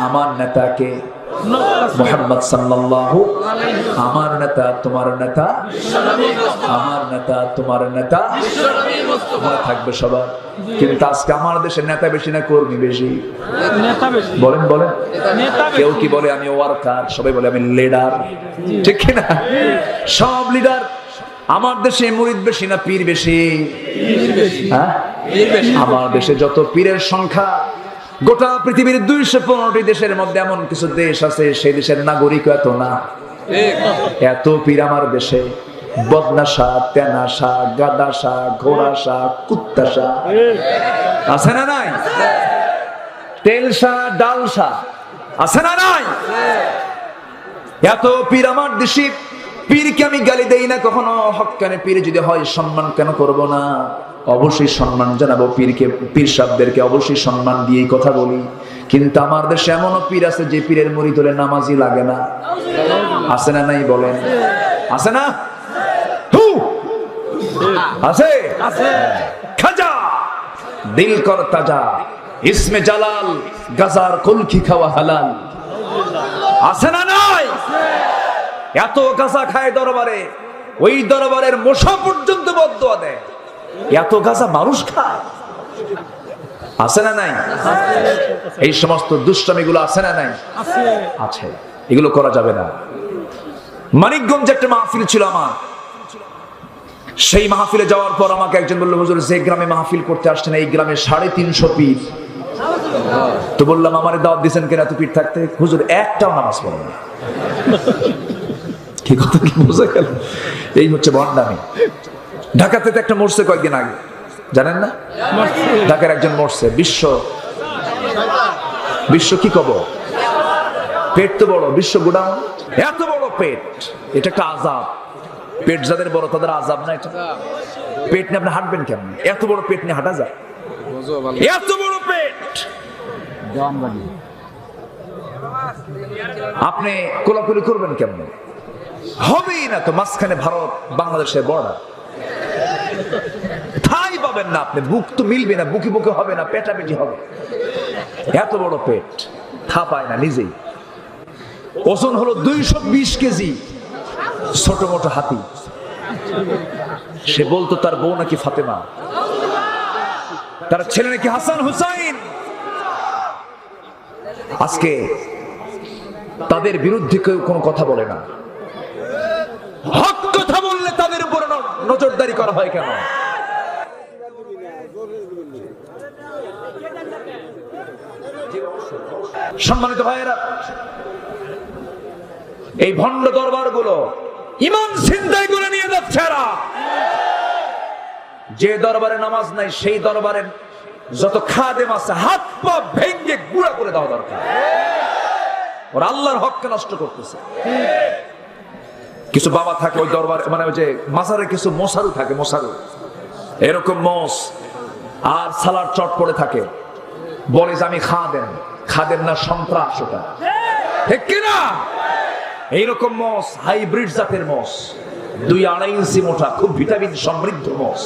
আমার নেতাকে মুহাম্মদ সাল্লাল্লাহু আমার নেতা তোমার নেতা, আমার নেতা তোমার নেতা, মনে থাকবে সবার। কিন্তু আজকে আমার দেশে নেতা বেশি না কর্মী বেশি? নেতা বেশি। বলেন বলেন। নেতা বেশি। কেউ কি বলে আমি ওয়ার্কার, সবাই বলে আমি লিডার, ঠিক কি না? সব লিডার। আমার দেশে মুরিদ বেশি না পীর বেশি? হ্যাঁ, আমার দেশে যত পীরের সংখ্যা, গোটা পৃথিবীর 215টি দেশের মধ্যে এমন কিছু দেশ আছে সেই দেশের নাগরিক এত না। এত পীর আমার দেশে। বদনাশা, তেনাশা, গাদাশা, ঘোড়াশা, কুত্তাশা আছে না নাই? তেলশা, ডালশা আছে না নাই? এত পীর আমার দেশে। পীরকে আমি গালি দেই না কখনো, হক্কানে পীর যদি হয় সম্মান কেন করব না? অবশ্যই সম্মান জানাবো পীরকে, পীর সাহেবদেরকে অবশ্যই সম্মান দিয়েই কথা বলি। কিন্তু আমার দেশে এমনও পীর আছে যে পীরের মুরিদ হলে নামাজই লাগে না। আছে না নাই বলেন? আছে না? আছে আছে। খাজা দিল কর তাজা, ইসমে জালাল, গাজার কলকি খাওয়া হালাল। আছে না নাই? এত গাঁজা খায় দরবারে, ওই দরবারের মশা পর্যন্ত বদদোয়া দেয়। এত গাঁজা মানুষ খায়। আছে না নাই? এই সমস্ত দুষ্টামিগুলো আছে না নাই? আছে। আছে। এগুলো করা যাবে না। মানিকগঞ্জে একটা মাহফিল ছিল আমার। সেই মাহফিলে যাওয়ার পর আমাকে একজন বলল, হুজুর যে গ্রামে মাহফিল করতে আসছেন এই গ্রামে 350 পীর। তো বললাম আমারে দাওয়াত দিয়েছেন কেন এত পীর থাকতে? হুজুর একটাও নামাজ পড়ে না। কি কথা কি বোঝা গেল? এই হচ্ছে ভণ্ডামি। ঢাকাতে তো একটা মরছে কয়েকদিন আগে, জানেন না? ঢাকার একজন মরছে। বিশ্ব কি কব? পেট তো বড়, বিশ্ব গোডাউন। এত বড় পেট, এটা একটা আযাব। পেট যাদের বড় তাদের আযাব না এটা? পেট নিয়ে আপনি হাঁটবেন কেমন? এত বড় পেট নিয়ে হাঁটা যায়? এত বড় পেট আপনি কোলাকুলি করবেন কেমন? হবেই না তো। মাঝখানে ভারত বাংলাদেশের বর্ডার, ঠাই পাবেন না আপনি। বুক তো মিলবে না, বুকে বুকে হবে না, পেটাপেটি হবে। এত বড় পেট, থা পায় না নিজেই। ওজন হলো 220 কেজি। ছোট মোটো হাতি। সে বলতো তার বউ নাকি ফাতেমা, তার ছেলে নাকি হাসান হুসাইন। আজকে তাদের বিরুদ্ধে কেউ কোনো কথা বলে না। হক কথা বললে তাদের উপর নজরদারি করা হয় কেন? সম্মানিত ভাইয়েরা, এই ভণ্ড দরবার গুলো ইমান ছিনতাই করে নিয়ে যাচ্ছে এরা। যে দরবারে নামাজ নাই সেই দরবারে যত খাদেম আছে হাত পা ভেঙে গুঁড়া করে দেওয়া দরকার। ওরা আল্লাহর হককে নষ্ট করতেছে। কিছু বাবা থাকে ওই দরবার, মানে ওই যে মাজারে কিছু মশারু থাকে, মশারু এরকম মোষ আর সালার চট পড়ে থাকে, বলে যে আমি খাদেম না সন্ত্রাস। ওটা ঠিক কিনা? এইরকম মোষ, হাইব্রিড জাতের মোষ, 2-2.5 ইঞ্চি মোটা, খুব ভিটামিন সমৃদ্ধ মোষ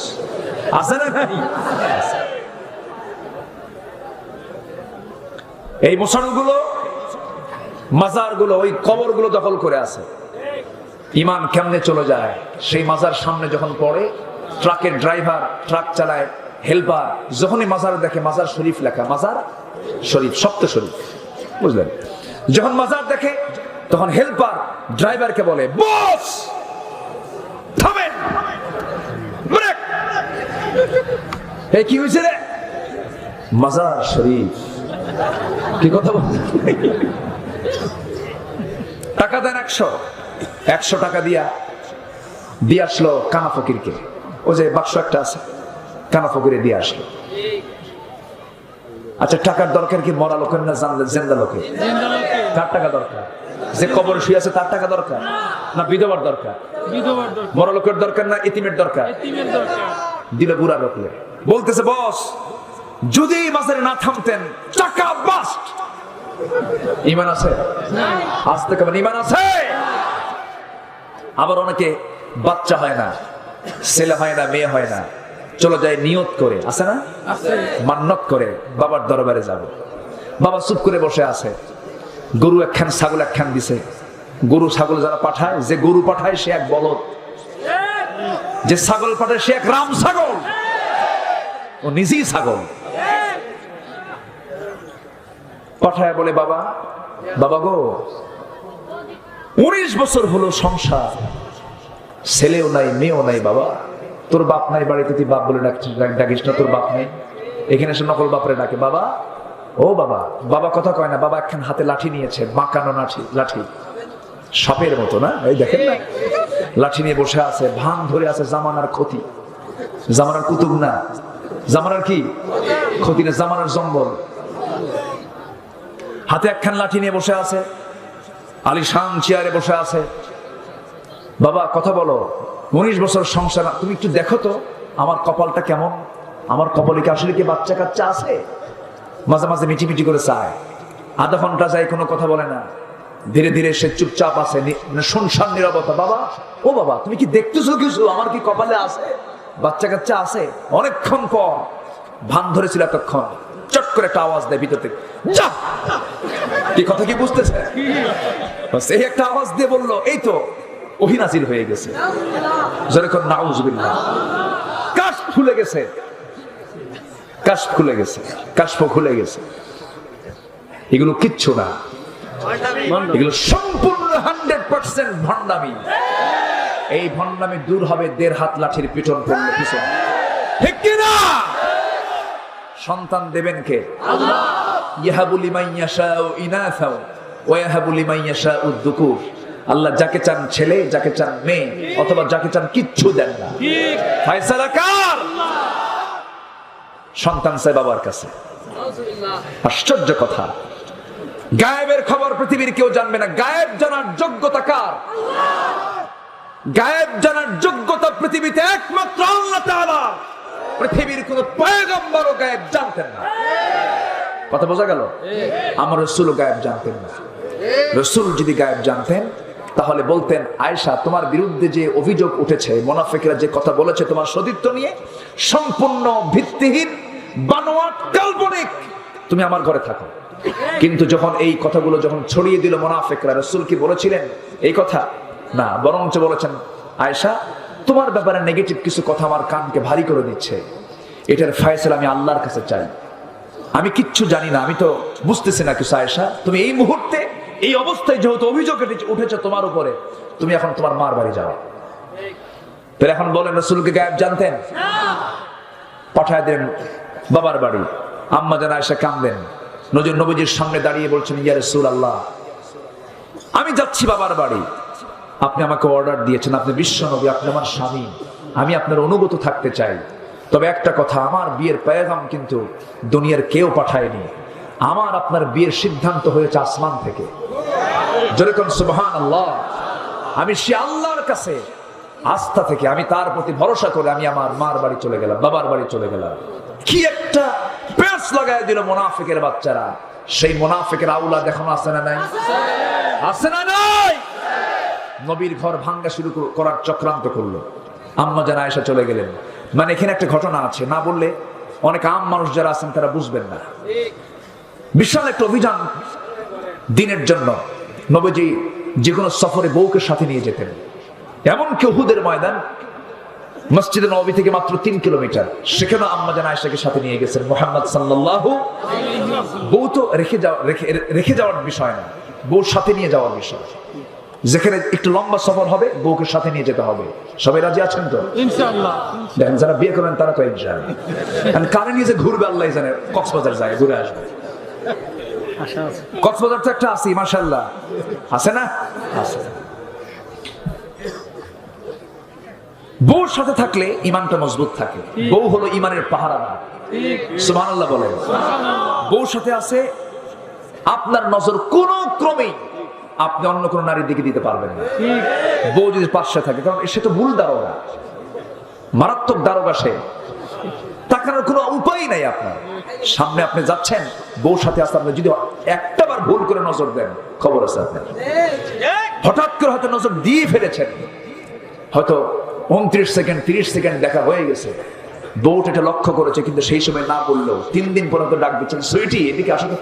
আছে না নাই? এই মশারুগুলো, মাজারগুলো, ওই কবরগুলো দখল করে আছে। ইমান কেমনে চলে যায়? সেই মাজার সামনে যখন পড়ে, ট্রাকের ড্রাইভার, ট্রাক চালায়, হেল্পার যখনই মাজার দেখে, মাজার শরীফ লেখা, মাজার শরীফ, সপ্ত শরীফ, বুঝলেন? যখন মাজার দেখে তখন হেল্পার ড্রাইভারকে বলে, বস থামেন, ব্রেক। এই কি হয়েছে রে? মাজার শরীফ। কি কথা বল? টাকা দেন 100 টাকা দিয়ে আসলো কানা ফকিরকে। ও যে বাক্স একটা আছে, কানা ফকিরে দিয়ে আসলো। আচ্ছা, টাকার দরকার কি মরা লোকের না জিন্দা লোকের? কার টাকা দরকার? যে কবর শুয়ে আছে তার টাকা দরকার না বিধবার দরকার? মরা লোকের দরকার না এতিমের দরকার? দিলে বুড়া লোকের। বলতেছে, বস যদি মাঝে না থামতেন টাকা বাস্ট। ইমান আছে? আজ থেকে ইমান আছে। আবার অনেকে বাচ্চা হয় না, ছেলে হয় না, মেয়ে হয় না, চলে যায় নিয়ত করে, আছে না? মান্নত করে বাবার দরবারে যাব। বাবা চুপ করে বসে আছে। গরু একখান ছাগল একখান দিছে। গরু ছাগল যারা পাঠায়, যে গরু পাঠায় সে এক বলদ, যে ছাগল পাঠায় সে এক রাম ছাগল, ও নিজেই ছাগল। পাঠায় বলে, বাবা বাবা গো, 19 বছর হলো সংসার, ছেলেও নাই মেয়েও নাই, বাবা তোর বাপ নাই বাড়িতে, তুই বাপ বলে ডাকিস না, তোর বাপ নেই। এখানে সে নকল বাপরে ডাকে, বাবা ও বাবা। বাবা কথা কয় না, বাবা একখান হাতে লাঠি নিয়েছে, বাঁকানো লাঠি, সাপের মতো না, এই দেখেন না, লাঠি নিয়ে বসে আছে, ভান ধরে আছে। জামানার ক্ষতি, জামানার কুতুব না, জামানার কি ক্ষতি না, জামানার জঙ্গল। হাতে একখান লাঠি নিয়ে বসে আছে, আলিশান চেয়ারে বসে আছে। বাবা কথা বলো, 19 বছর সংসার, তুমি একটু দেখো তো আমার কপালটা কেমন, আমার কপালে কি আসলে কি বাচ্চা কাচ্চা আছে? মাঝে মাঝে মিটিমিটি করে চায়, আধা ঘন্টা যায়, কোনো কথা বলে না। ধীরে ধীরে সে চুপচাপ আছে, শুনশান নীরবতা। বাবা ও বাবা, তুমি কি দেখতেছো কিছু, আমার কি কপালে আছে বাচ্চা কাচ্চা আছে? অনেকক্ষণ পর ভান ধরেছিল এতক্ষণ, চট করে একটা আওয়াজ দেয় ভিতর থেকে, যা। কি কথা কি বুঝতেছে? এই একটা আওয়াজ দিয়ে বললো, এই তো ওহী নাযিল হয়ে গেছে। যেরকম নাউজুবিল্লাহ, কাশ খুলে গেছে, কাশ খুলে গেছে, কাশফ খুলে গেছে। এগুলো কিচ্ছু না, এগুলো সম্পূর্ণ 100% ভণ্ডামি। এই ভণ্ডামি দূর হবে 1.5 হাত লাঠির পিছন পড়লে পিছনে, ঠিক কি না? সন্তান দেবেন কে? আল্লাহ। ইয়াহাবু লিমান ইয়াশাউ ইনাসা ওয়া ইয়াহাবু লিমান ইয়াশাউ যুকুর। আল্লাহ যাকে চান ছেলে, যাকে চান মেয়ে, অথবা যাকে চান কিচ্ছু দেন না। ঠিক ফয়সালা কার? সন্তান চাই বাবার কাছে। আশ্চর্য কথা, গায়েবের খবর পৃথিবীর কেউ জানবে না। গায়েব জানার যোগ্যতা কার? গায়েব জানার যোগ্যতা পৃথিবীতে একমাত্র আল্লাহ তাআলা। পৃথিবীর কোন পয়গম্বরও গায়েব জানতেন না। কথা বোঝা গেল? আমার রাসূলও গায়েব জানতেন না। রাসূল যদি গায়েব জানতেন তাহলে বলতেন, আয়েশা তোমার বিরুদ্ধে যে অভিযোগ উঠেছে, মুনাফিকরা যে কথা বলেছে তোমার সতীত্ব নিয়ে, সম্পূর্ণ ভিত্তিহীন, বানোয়াট, কাল্পনিক, তুমি আমার ঘরে থাকো। কিন্তু যখন এই কথাগুলো যখন ছড়িয়ে দিল মুনাফিকরা, রাসূল কি বলেছিলেন এই কথা? না, বরঞ্চ বলেছেন, আয়েশা তোমার ব্যাপারে নেগেটিভ কিছু কথা আমার কানকে ভারী করে দিচ্ছে, এটার ফয়সালা আমি আল্লাহর কাছে চাই। আমি কিচ্ছু জানি না, আমি তো বুঝতেছি না কিছু। আয়েশা তুমি এই মুহূর্তে এই অবস্থায় যেহেতু অভিযোগ উঠেছে তোমার উপরে, তুমি এখন তোমার মার বাড়ি যাও। তাহলে এখন বলেন, রাসূলকে গায়েব জানতেন? পাঠায় দেন বাবার বাড়ি। আম্মা জান আয়েশা কাঁদলেন, নবীজির সামনে দাঁড়িয়ে বলছেন, ইয়া রাসূলুল্লাহ, আমি যাচ্ছি বাবার বাড়ি, আপনি আমাকে অর্ডার দিয়েছেন, আপনি বিশ্ব নবী, আপনি আমার স্বামী, আমি আপনার অনুগত থাকতে চাই। তবে একটা কথা, আমার বিয়ের পেগাম কিন্তু দুনিয়ার কেউ পাঠায়নি, আমার আপনার বিয়ের সিদ্ধান্ত হয়েছে আসমান থেকে। যেরকম সুবহানাল্লাহ, আমি সে আল্লাহর কাছে আস্থা থেকে, আমি তার প্রতি ভরসা করে আমি আমার মার বাড়ি চলে গেলাম, বাবার বাড়ি চলে গেলাম। কি একটা পেঁচ লাগাই দিল মুনাফিকের বাচ্চারা। সেই মুনাফিকের আওলাদ এখন আছে না নাই? আছে না নাই? নবীর ঘর ভাঙ্গা শুরু করার চক্রান্ত করলো। আম্মা জান আয়েশা চলে গেলেন। মানে এখানে একটা ঘটনা আছে, না বললে অনেক আম মানুষ যারা আছেন তারা বুঝবেন না। বিশাল একটা অভিযান দিনের জন্য নবীজি যে কোনো সফরে বউকে সাথে নিয়ে যেতেন। এমনকি উহুদের ময়দান মসজিদে নববী থেকে মাত্র 3 কিলোমিটার, সেখানে আম্মা জান আয়েশাকে সাথে নিয়ে গেছেন মুহাম্মদ সাল্লাল্লাহু আলাইহি ওয়াসাল্লাম। বউ তো রেখে যাওয়ার বিষয় না, বউ সাথে নিয়ে যাওয়ার বিষয়। যেখানে একটু লম্বা সফর হবে বউকে সাথে নিয়ে যেতে হবে। সবাই রাজি আছেন তো? ইনশাআল্লাহ। দেখেন যারা বিয়ে করেন তারা তো ইনশাআল্লাহ। কারণ কারে নিয়ে যে ঘুরবে আল্লাহ জানে, কক্সবাজার যায় ঘুরে আসবে। কক্সবাজার তো একটা আছে মাশাআল্লাহ, আছে না? আছে। বউর সাথে থাকলে ইমানটা মজবুত থাকে। বউ হলো ইমানের পাহারাদার। সুবহানাল্লাহ বলেন। বউর সাথে আছে, আপনার নজর কোনো ক্রমেই আপনি অন্য কোন নারীর দিকে দিতে পারবেন না। বউ যদি পাশে থাকে, কারণ সে তো ভুল দারোগা, মারাত্মক দারোগা, সে তাকানোর কোনো উপায় নাই। আপনার সামনে আপনি যাচ্ছেন, বউর সাথে আসতে, আপনি যদি একটা বার ভুল করে নজর দেন, খবর আছে আপনার। হঠাৎ করে হয়তো নজর দিয়ে ফেলেছেন, হয়তো 29 সেকেন্ড 30 সেকেন্ড দেখা হয়ে গেছে, বউটা এটা লক্ষ্য করেছে, কিন্তু সেই সময় না বললেও 3 দিন পর্যন্ত ডাক দিচ্ছেন, সুইটি এদিকে আসো তো,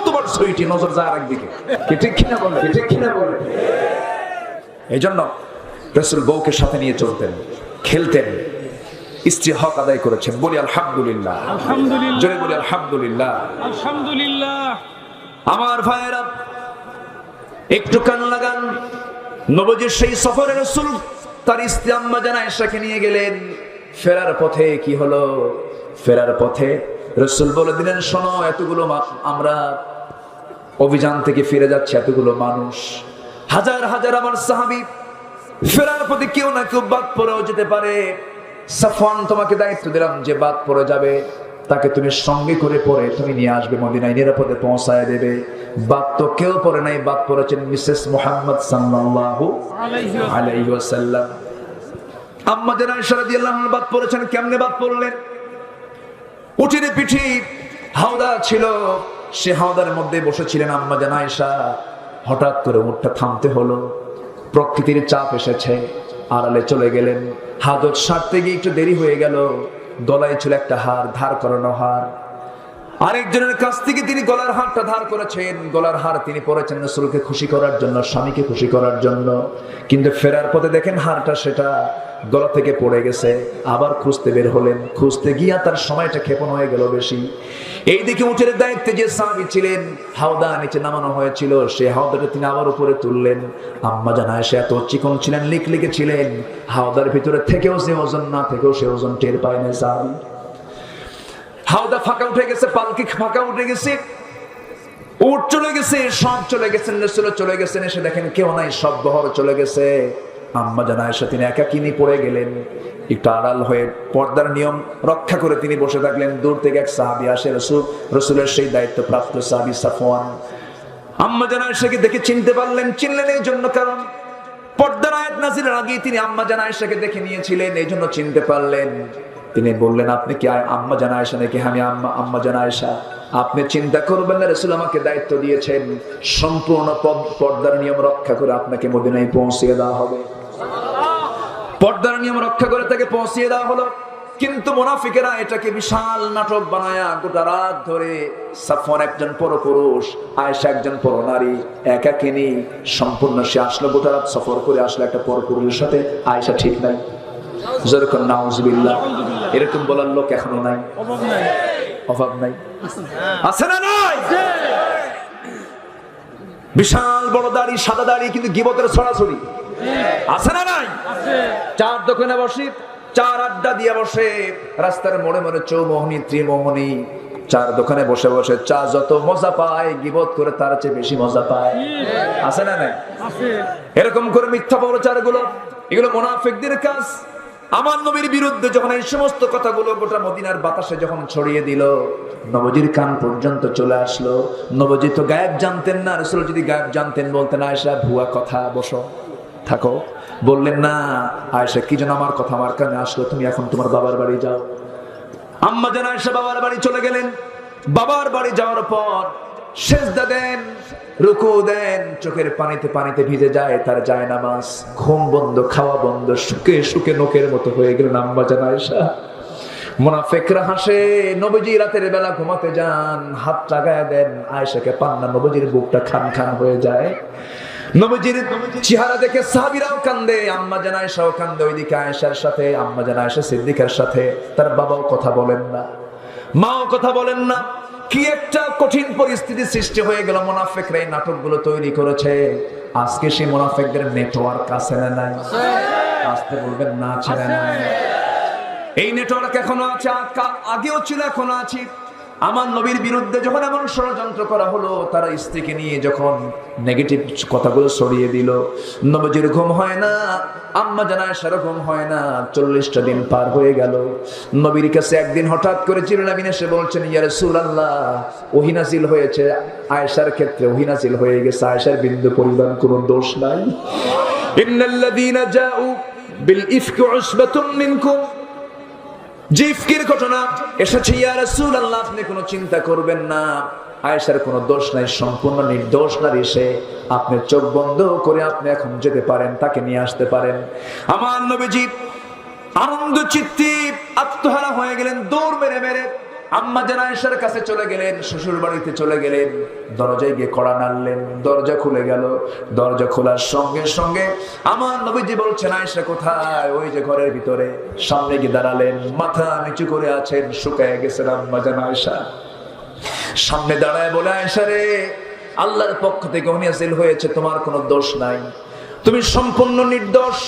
তোমার ছুরিটি নজর যায় আরেকদিকে। কি ঠিক কিনা বলে? কি ঠিক কিনা বলে? এই জন্য রাসূল বউকে সাথে নিয়ে চলতেন, খেলতেন, স্ত্রী হক আদায় করেছেন। বলি আলহামদুলিল্লাহ, আলহামদুলিল্লাহ, জোরে বলি আলহামদুলিল্লাহ। আলহামদুলিল্লাহ। আমার ভাইয়েরা একটু কান লাগান। নবীজির সেই সফরে রাসূল তার স্ত্রী আম্মা জান আয়েশাকে নিয়ে গেলেন। ফেরার পথে কি হলো? ফেরার পথে রাসূল বলে দিলেন, শোনো, এতগুলো আমরা অভিযান থেকে ফিরে যাচ্ছে, এতগুলো মানুষ, হাজার হাজার আমার সাহাবী, ফেরার পথে কেউ না কেউ বাদ পড়েও যেতে পারে। সাফওয়ান, তোমাকে দায়িত্ব দিলাম, যে বাদ পড়ে যাবে তাকে তুমি সঙ্গে করে পরে তুমি নিয়ে আসবে, মদিনায় নিরাপদে পৌঁছায় দেবে। বাদ তো কেউ পড়ে নাই, বাদ পড়েছেন মিসেস মুহাম্মদ সাল্লাল্লাহু আলাইহি ওয়াসাল্লাম। আম্মা জান আয়েশা রাদিয়াল্লাহু আনহা বাদ পড়েছেন। কেমনে বাদ পড়লেন? উটের পিঠে হাওদা ছিল, সে হাওদার মধ্যে বসেছিলেন আম্মা জান আয়েশা। হঠাৎ করে উটটা থামতে হলো, প্রকৃতির চাপ এসেছে, আড়ালে চলে গেলেন। হাজত সারতে গিয়ে একটু দেরি হয়ে গেল। গলায় ছিল একটা হার, ধার করানো হার। আরেকজনের কাছ থেকে তিনি গলার হারটা ধার করেছেন। গলার হার তিনি পরেছেন রাসূলকে খুশি করার জন্য, স্বামীকে খুশি করার জন্য। কিন্তু ফেরার পথে দেখেন হারটা সেটা গলা থেকে পড়ে গেছে। আবার খুঁজতে বের হলেন, খুঁজতে গিয়া তার সময়টা ক্ষেপণ হয়ে গেল বেশি। এইদিকে উটের দায়িত্বে যে সাহাবী ছিলেন, হাওদা নিচে নামানো হয়েছিল, সেই হাওদাটা তিনি আবার উপরে তুললেন। আম্মা জান আয়েশা এত চিকন ছিলেন, লিকলিকে ছিলেন, হাওদার ভিতরে থেকেও সে ওজন, না থেকেও সে ওজন টের পায় না সাহাবী। হাওদা ফাঁকা উঠে গেছে, পালকি ফাঁকা উঠে গেছে, উট চলে গেছে, সব চলে গেছেন, রাসূল চলে গেছেন। এসে দেখেন কেউ নাই, সব বহর চলে গেছে। আম্মা জান আয়েশা তিনি একাকিনী পড়ে গেলেন। একটু আড়াল হয়ে পর্দার নিয়ম রক্ষা করে তিনি বসে থাকলেন। দূর থেকে এক সাহাবী আসে, রাসূলের সেই দায়িত্বপ্রাপ্ত সাহাবী সাফওয়ান। আম্মা জান আয়েশাকে দেখে চিনতে পারলেন। চিনলেন এই জন্য কারণ পর্দার আয়াত নাযিলের আগে তিনি আম্মা জান আয়েশাকে দেখে নিয়েছিলেন, এই জন্য চিনতে পারলেন। তিনি বললেন, আপনি কি আম্মা জান আয়েশা নাকি? আমি আম্মা জান আয়েশা। আপনি চিন্তা করবেন না, রাসূল আমাকে দায়িত্ব দিয়েছেন, সম্পূর্ণ পর্দার নিয়ম রক্ষা করে আপনাকে মদিনায় পৌঁছিয়ে দেওয়া হবে। পর্দার নিয়ম রক্ষা করে তাকে পৌঁছিয়ে দেওয়া হলো। কিন্তু মুনাফিকেরা এটাকে বিশাল নাটক বানায়া গোটা রাত ধরে, সাফওয়ান একজন পরপুরুষ, আয়েশা একজন পরনারী, একাকিনী, সম্পূর্ণ সে আসলো, গোটা রাত সফর করে আসলো একটা পরপুরুষের সাথে। আয়েশা ঠিক নাই, যেরকম নাউজুবিল্লাহ, এরকম বলার লোক এখনো নাই, অভাব নাই, আছে না নাই? বিশাল বড় দাড়ি, সাদা দাড়ি, কিন্তু গীবতের ছড়াছড়ি, আছে না নাই? চার দোকানে বসে, চার আড্ডা দিয়ে বসে, রাস্তার মোড়ে মোড়ে চৌমোহনী, ত্রিমোহনী, চার দোকানে বসে বসে চা যত মজা পায়, গীবত করে তার চেয়ে বেশি মজা পায়, আছে না নাই? এরকম করে মিথ্যা প্রচার গুলো, এগুলো মুনাফিকদের কাজ। আমার নবীর বিরুদ্ধে যখন এই সমস্ত কথাগুলো গোটা মদিনার বাতাসে যখন ছড়িয়ে দিল, নবীজির কান পর্যন্ত চলে আসলো। নবীজি তো গায়েব জানতেন না, রাসূল যদি গায়েব জানতেন বলতেন, আয়েশা ভুয়া কথা, বসো থাকো। বললেন না, আয়েশা কি যেন আমার কথা আমার কানে আসলো, তুমি এখন তোমার বাবার বাড়ি যাও। আম্মা জান আয়েশা বাবার বাড়ি চলে গেলেন। বাবার বাড়ি যাওয়ার পর সেজদা দেন, রুকু দেন, চোখের পানিতে পানিতে ভিজে যায় তার জায়নামাজ। ঘুম বন্ধ, খাওয়া বন্ধ, শুকে শুকে নোকের মতো হয়ে গেলেন আম্মা জান আয়েশা। মুনাফিকরা হাসে। নবীজি রাতের বেলা ঘুমাতে যান, হাত লাগায়া দেন, আয়েশাকে পান না, নবীজির বুকটা খান খান হয়ে যায়। নবীজির চেহারা দেখে সাহাবীরাও কান্দে, আম্মা জান আয়েশাও কান্দে। ওইদিকে আয়েশার সাথে, আম্মা জান আয়েশা সিদ্দিকার সাথে তার বাবাও কথা বলেন না, মাও কথা বলেন না। কি একটা কঠিন পরিস্থিতি সৃষ্টি হয়ে গেল। মুনাফিকরা এই নাটকগুলো তৈরি করেছে। আজকে সেই মুনাফিকদের নেটওয়ার্ক আছে না নাই? আসতে বলবেন না, ছেড়ে না। এই নেটওয়ার্ক এখনো আছে, আগেও ছিল, এখনো আছে। আমার নবীর বিরুদ্ধে যখন এমন ষড়যন্ত্র করা হলো, তারা স্ত্রীকে নিয়ে যখন নেগেটিভ কথাগুলো ছড়িয়ে দিল, নবীজির ঘুম হয় না, আম্মা জান আয়েশার ঘুম হয় না। 40টা দিন পার হয়ে গেল। নবীর কাছে একদিন হঠাৎ করে জিবরিল আমিন এসে বলছেন, ইয়া রাসূলুল্লাহ, ওহী নাযিল হয়েছে, আয়েশার ক্ষেত্রে ওহী নাযিল হয়ে গেছে, আয়েশার বিন্দু পরিমাণ কোনো দোষ নাই। ইন্নাল্লাযীনা জাউ বিল ইফকি উসবাতুম মিনকুম, যে ইফকের ঘটনা এসেছে, ইয়া রাসূলুল্লাহ, আপনি কোনো চিন্তা করবেন না, আয়েশার কোনো দোষ নাই, সম্পূর্ণ নির্দোষ নারী সে। আপনি চোখ বন্ধ করে আপনি এখন যেতে পারেন, তাকে নিয়ে আসতে পারেন। আমার নবীজি আনন্দ চিত্তে আত্মহারা হয়ে গেলেন। দৌড় মেরে মেরে আম্মা জান আয়েশার কাছে চলে গেলেন, শ্বশুর বাড়িতে চলে গেলেন, দরজায় গিয়ে কড়া নাড়লেন, দরজা খুলে গেল। দরজা খোলার সঙ্গে সঙ্গে আমার নবীজি বলছেন, আয়েশা কোথায়? ওই যে ঘরের ভিতরে। সামনে গিয়ে দাঁড়ালেন, মাথা নিচু করে আছেন, শুকায় গেছেন আম্মা জান আয়েশা। সামনে দাঁড়ায় বলে, আয়েশা রে, আল্লাহর পক্ষ থেকে ওহী নাযিল হয়েছে, তোমার কোনো দোষ নাই, তুমি সম্পূর্ণ নির্দোষ,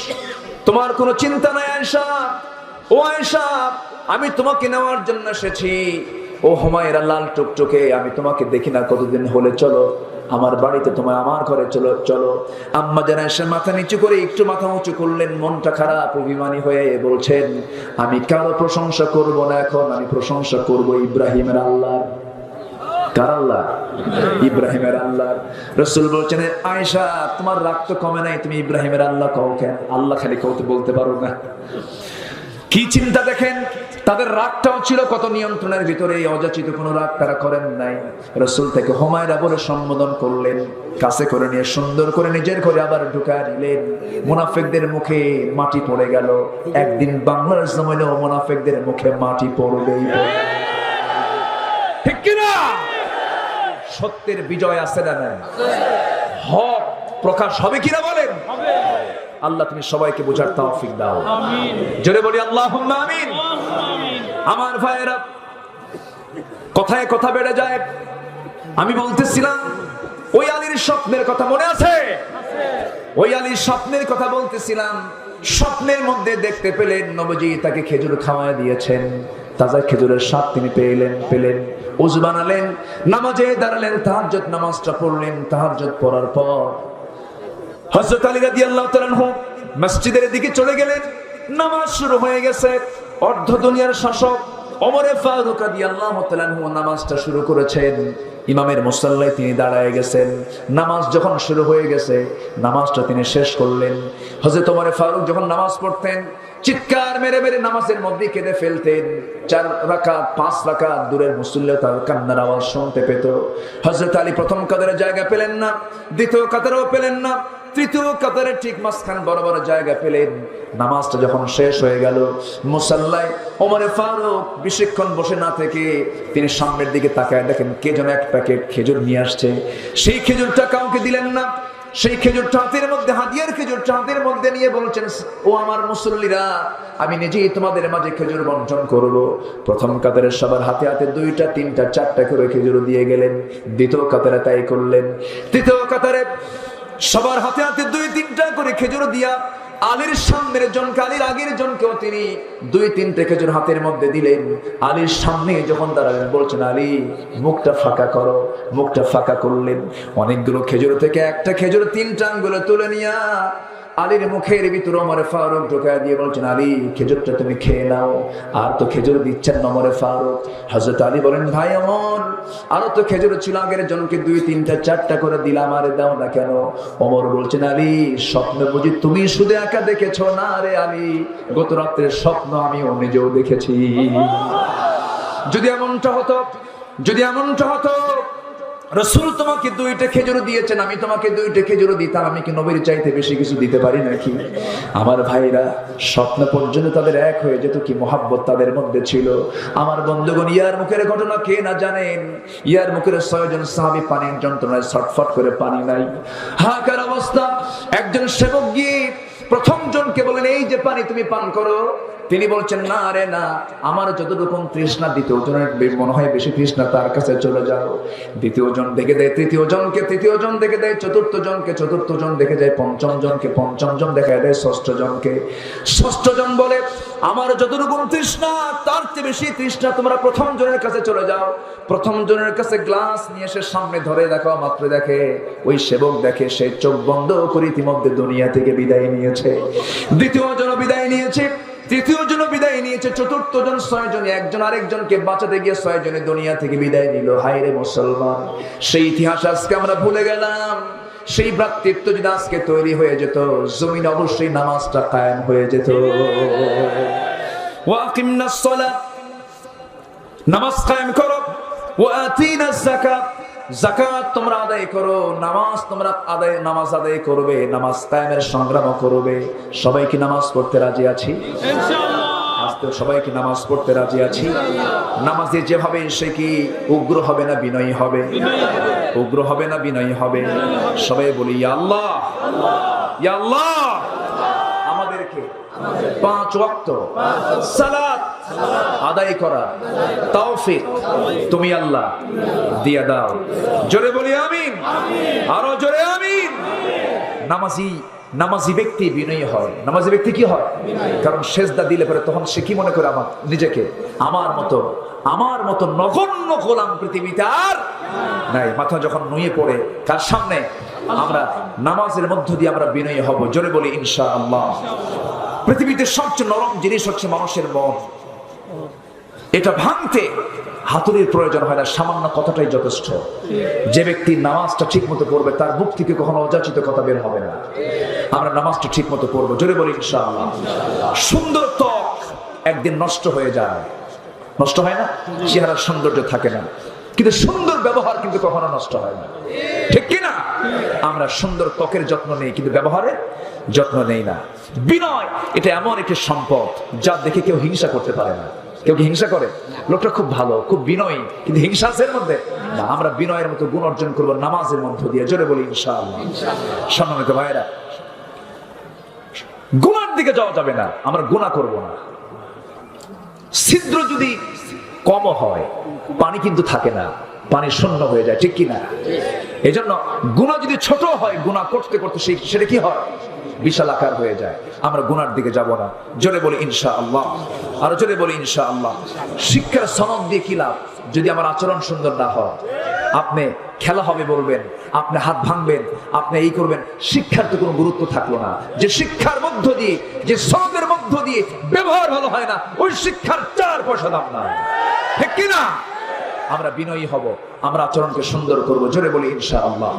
তোমার কোনো চিন্তা নাই আয়েশা। ও আয়েশা, আমি তোমাকে নেওয়ার জন্য এসেছি। ও হুমায়রা লাল টুকটুকে, আমি তোমাকে দেখি না কতদিন হলে, চলো আমার বাড়িতে, তোমার আমার ঘরে চলো চলো। আম্মা জান আয়েশা মাথা নিচু করে একটু মাথা উঁচু করলেন, মনটা খারাপ, অভিমানী হয়ে বলছেন, আমি কারো প্রশংসা করব না, এখন আমি প্রশংসা করব ইব্রাহিমের আল্লাহ। কার আল্লাহ? ইব্রাহিমের আল্লাহ। রাসূল বলছেন, আয়েশা তোমার রাগ তো কমে নাই, তুমি ইব্রাহিমের আল্লাহ কও কেন? আল্লাহ খালি কও তো বলতে পারো না। কি চিন্তা দেখেন, তাদের রাগটাও ছিল কত নিয়ন্ত্রণের ভিতরে, অযাচিত কোনো রাগ তারা করেন নাই। রাসূল থেকে হুমায়রা বলে সম্বোধন করলেন, কাছে করে নিয়ে সুন্দর করে নিজের ঘরে আবার ঢুকায় নিলেন। মুনাফিকদের মুখে মাটি পড়ে গেল। একদিন বাংলার জমিনেও মুনাফিকদের মুখে মাটি পড়বেই। ঠিক কিনা? সত্যের বিজয় আছে না নাই? হক প্রকাশ হবে কিনা বলেন? আল্লাহ তুমি সবাইকে বোঝার তৌফিক দাও, আমিন। জোরে বলি আল্লাহুম্মা আমিন। আমার ভাইয়েরা, কথায় কথা বেড়ে যায়। আমি বলতেছিলাম ওই আলীর স্বপ্নের কথা মনে আছে? ওই আলীর স্বপ্নের কথা বলতেছিলাম। স্বপ্নের মধ্যে দেখতে পেলেন নবীজি তাকে খেজুর খাওয়ায় দিয়েছেন, তাজা খেজুরের স্বাদ তিনি পেলেন। ওযু বানালেন, নামাজে দাঁড়ালেন, তাহাজ্জুদ নামাজটা পড়লেন। তাহাজ্জুদ পড়ার পর হযরত আলী রাদিয়াল্লাহু তাআলা আনহু মসজিদের দিকে চলে গেলেন। নামাজ শুরু হয়ে গেছে। অর্ধ দুনিয়ার শাসক ওমরে ফারুক রাদিয়াল্লাহু তাআলা আনহু নামাজটা শুরু করেছেন। ইমামের মুসাল্লায় তিনি দাঁড়ায় গেছেন। নামাজ যখন শুরু হয়ে গেছে, নামাজটা তিনি শেষ করলেন। হযরত ওমরে ফারুক যখন নামাজ পড়তেন, চিৎকার মেরে মেরে নামাজের মধ্যে কেঁদে ফেলতেন। 4 রাকাত 5 রাকাত দূরের মুসল্লি তার কান্নার আওয়াজ শুনতে পেত। হযরত আলী প্রথম কাতারে জায়গা পেলেন না, দ্বিতীয় কাতারেও পেলেন না, তৃতীয় কাতারে ঠিক মাঝখান বরাবর জায়গা পেলেন। নামাজটা যখন শেষ হয়ে গেল, মুসাল্লায় ওমরে ফারুক বেশিক্ষণ বসে না থেকে তিনি সামনের দিকে তাকায় দেখেন কে যেন এক প্যাকেট খেজুর নিয়ে আসছে। সেই খেজুরটা কাউকে দিলেন না। সেই খেজুরটা হাতের মধ্যে, হাদিয়ার খেজুরটা হাতের মধ্যে নিয়ে বলছেন, ও আমার মুসল্লিরা, আমি নিজেই তোমাদের মাঝে খেজুর বণ্টন করব। প্রথম কাতারের সবার হাতে হাতে 2টা 3টা 4টা করে খেজুর দিয়ে গেলেন। দ্বিতীয় কাতারে তাই করলেন। তৃতীয় কাতারে সবার হাতে হাতে 2-3টা করে খেজুর দিয়া আলীর সামনের জনকে, আলীর আগের জনকেও তিনি 2-3টে খেজুর হাতের মধ্যে দিলেন। আলীর সামনে যখন দাঁড়ালেন বলছেন, আলী মুখটা ফাঁকা করো। মুখটা ফাঁকা করলেন। অনেকগুলো খেজুর থেকে একটা খেজুর 3টা আঙ্গুলে তুলে নিয়া আলীর মুখের ভিতরে ওমরে ফারুক ঢোকায় দিয়ে বলছেন, আলী খেজুরটা তুমি খেয়ে নাও। আর তো খেজুর দিচ্ছেন না ওমরে ফারুক। হযরত আলী বলেন, ভাই ওমর, আরো তো খেজুর ছিল, আগের জনকে 2-3টা 4টা করে দিলাম, আরে দাও না কেন? ওমর বলছেন, আলী স্বপ্ন বুঝি তুমি শুধু একা দেখেছো? না রে আলী, গত রাত্রের স্বপ্ন আমিও নিজেও দেখেছি। যদি এমনটা হতো রাসূল তোমাকে 2টা খেজুর দিয়েছেন, আমি তোমাকে 2টা খেজুর দিতাম, আমি কি নবীর চাইতে বেশি কিছু দিতে পারি নাকি? আমার ভাইরা, স্বপ্ন পর্যন্ত তাদের এক হয়ে যেত, কি মহাব্বত তাদের মধ্যে ছিল। আমার বন্ধুগণ, ইয়ার মুখের ঘটনা কে না জানেন? ইয়ার মুখের 6 জন সাহাবী পানির যন্ত্রণায় ছটফট করে পানি নাই, হাহাকার অবস্থা। একজন সেবক গিয়ে প্রথম জনকে বলেন, এই যে পানি তুমি পান করো। তিনি বলছেন, না রে না, আমার যতটুকু তৃষ্ণা, দ্বিতীয় জনের মনে হয় বেশি তৃষ্ণা, তার কাছে চলে যাও। দ্বিতীয় জন দেখে দেয় তৃতীয় জনকে, তৃতীয় জন দেখে দেয় চতুর্থ জনকে, চতুর্থ জন দেখে যায় পঞ্চম জনকে, পঞ্চম জন দেখা দেয় ষষ্ঠ জনকে। ষষ্ঠ জন বলে, আমার যতটুকু তৃষ্ণা তার চেয়ে বেশি তৃষ্ণা, তোমরা প্রথম জনের কাছে চলে যাও। প্রথম জনের কাছে গ্লাস নিয়ে এসে সামনে ধরে দেখো, মাত্র দেখে ওই সেবক দেখে সে চোখ বন্ধ করে ইতিমধ্যে দুনিয়া থেকে বিদায় নিয়েছে। দ্বিতীয় জন বিদায় নিয়েছে, তৃতীয় জন বিদায় নিয়েছে, চতুর্থ জন 6 জন একজন আরেকজনকে বাঁচাতে গিয়ে 6 জনে দুনিয়া থেকে বিদায় নিল। হায় রে মুসলমান, সেই ইতিহাস আজকে আমরা ভুলে গেলাম। সেই ভ্রাতৃত্ব যদি আজকে তৈরি হয়ে যেত, জমিন অবশ্যই নামাজটা কায়েম হয়ে যেত। ওয়া আকিমনাস সালাত, নামাজ কায়েম করো। ওয়া আতিনাজ যাকাত, যাকাত তোমরা আদায় করো। নামাজ আদায় করবে, নামাজ কায়েমের সংগ্রাম করবে। সবাই কি নামাজ পড়তে রাজি আছি? ইনশাআল্লাহ। তো সবাই কি নামাজ পড়তে রাজি আছি? নামাজে যেভাবে সে কি উগ্র হবে না বিনয়ী হবে? উগ্র হবে না বিনয়ী হবে? সবাই বলি ইয়া আল্লাহ, ইয়া আল্লাহ, আমাদেরকে 5 ওয়াক্ত সালাত আদায় করা তৌফিক তুমি আল্লাহ দিয়া দাও। জোরে বলি আমিন, আরো জোরে আমিন। নামাজি ব্যক্তি বিনয়ী হয়। নামাজি ব্যক্তি কি হয়? কারণ সেজদা দিলে পরে তখন সে কি মনে করে? আমার নিজেকে আমার মতো নগণ্য গোলাম পৃথিবীতে আর নাই। মাথা যখন নুয়ে পড়ে কার সামনে, আমরা নামাজের মধ্য দিয়ে আমরা বিনয়ী হব। জোরে বলি ইনশাআল্লাহ। পৃথিবীতে সবচেয়ে নরম জিনিস হচ্ছে মানুষের মন। এটা ভাঙতে হাতুড়ির প্রয়োজন হয় না, সামান্য কথাটাই যথেষ্ট। যে ব্যক্তি নামাজটা ঠিক মতো পড়বে তার মুখ থেকে কখনো অযাচিত কথা বের হবে না। আমরা নামাজটা ঠিক মতো পড়বো। জোরে বলি ইনশাআল্লাহ। সুন্দর ত্বক একদিন নষ্ট হয়ে যায়, নষ্ট হয় না? চেহারার সৌন্দর্য থাকে না, কিন্তু সুন্দর ব্যবহার কিন্তু কখনো নষ্ট হয় না, ঠিক কিনা? আমরা সুন্দর ত্বকের যত্ন নেই কিন্তু ব্যবহারের যত্ন নেই না। বিনয় এটা এমন একটি সম্পদ যা দেখে কেউ হিংসা করতে পারে না। কেউ কি হিংসা করে? লোকটা খুব ভালো, খুব বিনয়ী, কিন্তু হিংসা আছে এর মধ্যে না। আমরা বিনয়ের মতো গুণ অর্জন করবো নামাজের মধ্য দিয়ে। জোরে বলি ইনশাআল্লাহ। সম্মানিত ভাইয়েরা, গুনার দিকে যাওয়া যাবে না, আমরা গুনাহ করব না। ছিদ্র যদি কম হয় পানি কিন্তু থাকে না, পানি শূন্য হয়ে যায়, ঠিক কিনা? এই জন্য গুনাহ যদি ছোট হয়, গুনাহ করতে করতে সেটা কি হয়? বিশাল আকার হয়ে যায়। আমরা গুনার দিকে যাব না। জোরে বলি ইনশাআল্লাহ, আর জোরে বলি ইনশাআল্লাহ। শিক্ষার সনদ দিয়ে কি লাভ যদি আমার আচরণ সুন্দর না হয়? আপনি খেলা হবে বলবেন, আপনি হাত ভাঙবেন, আপনি এই করবেন, শিক্ষার তো কোনো গুরুত্ব থাকলো না। যে শিক্ষার মধ্য দিয়ে, যে সনদের মধ্য দিয়ে ব্যবহার ভালো হয় না, ওই শিক্ষার 4 পয়সা দাম না, ঠিক কিনা? আমরা বিনয়ী হব, আমরা আচরণকে সুন্দর করব। জোরে বলি ইনশাআল্লাহ।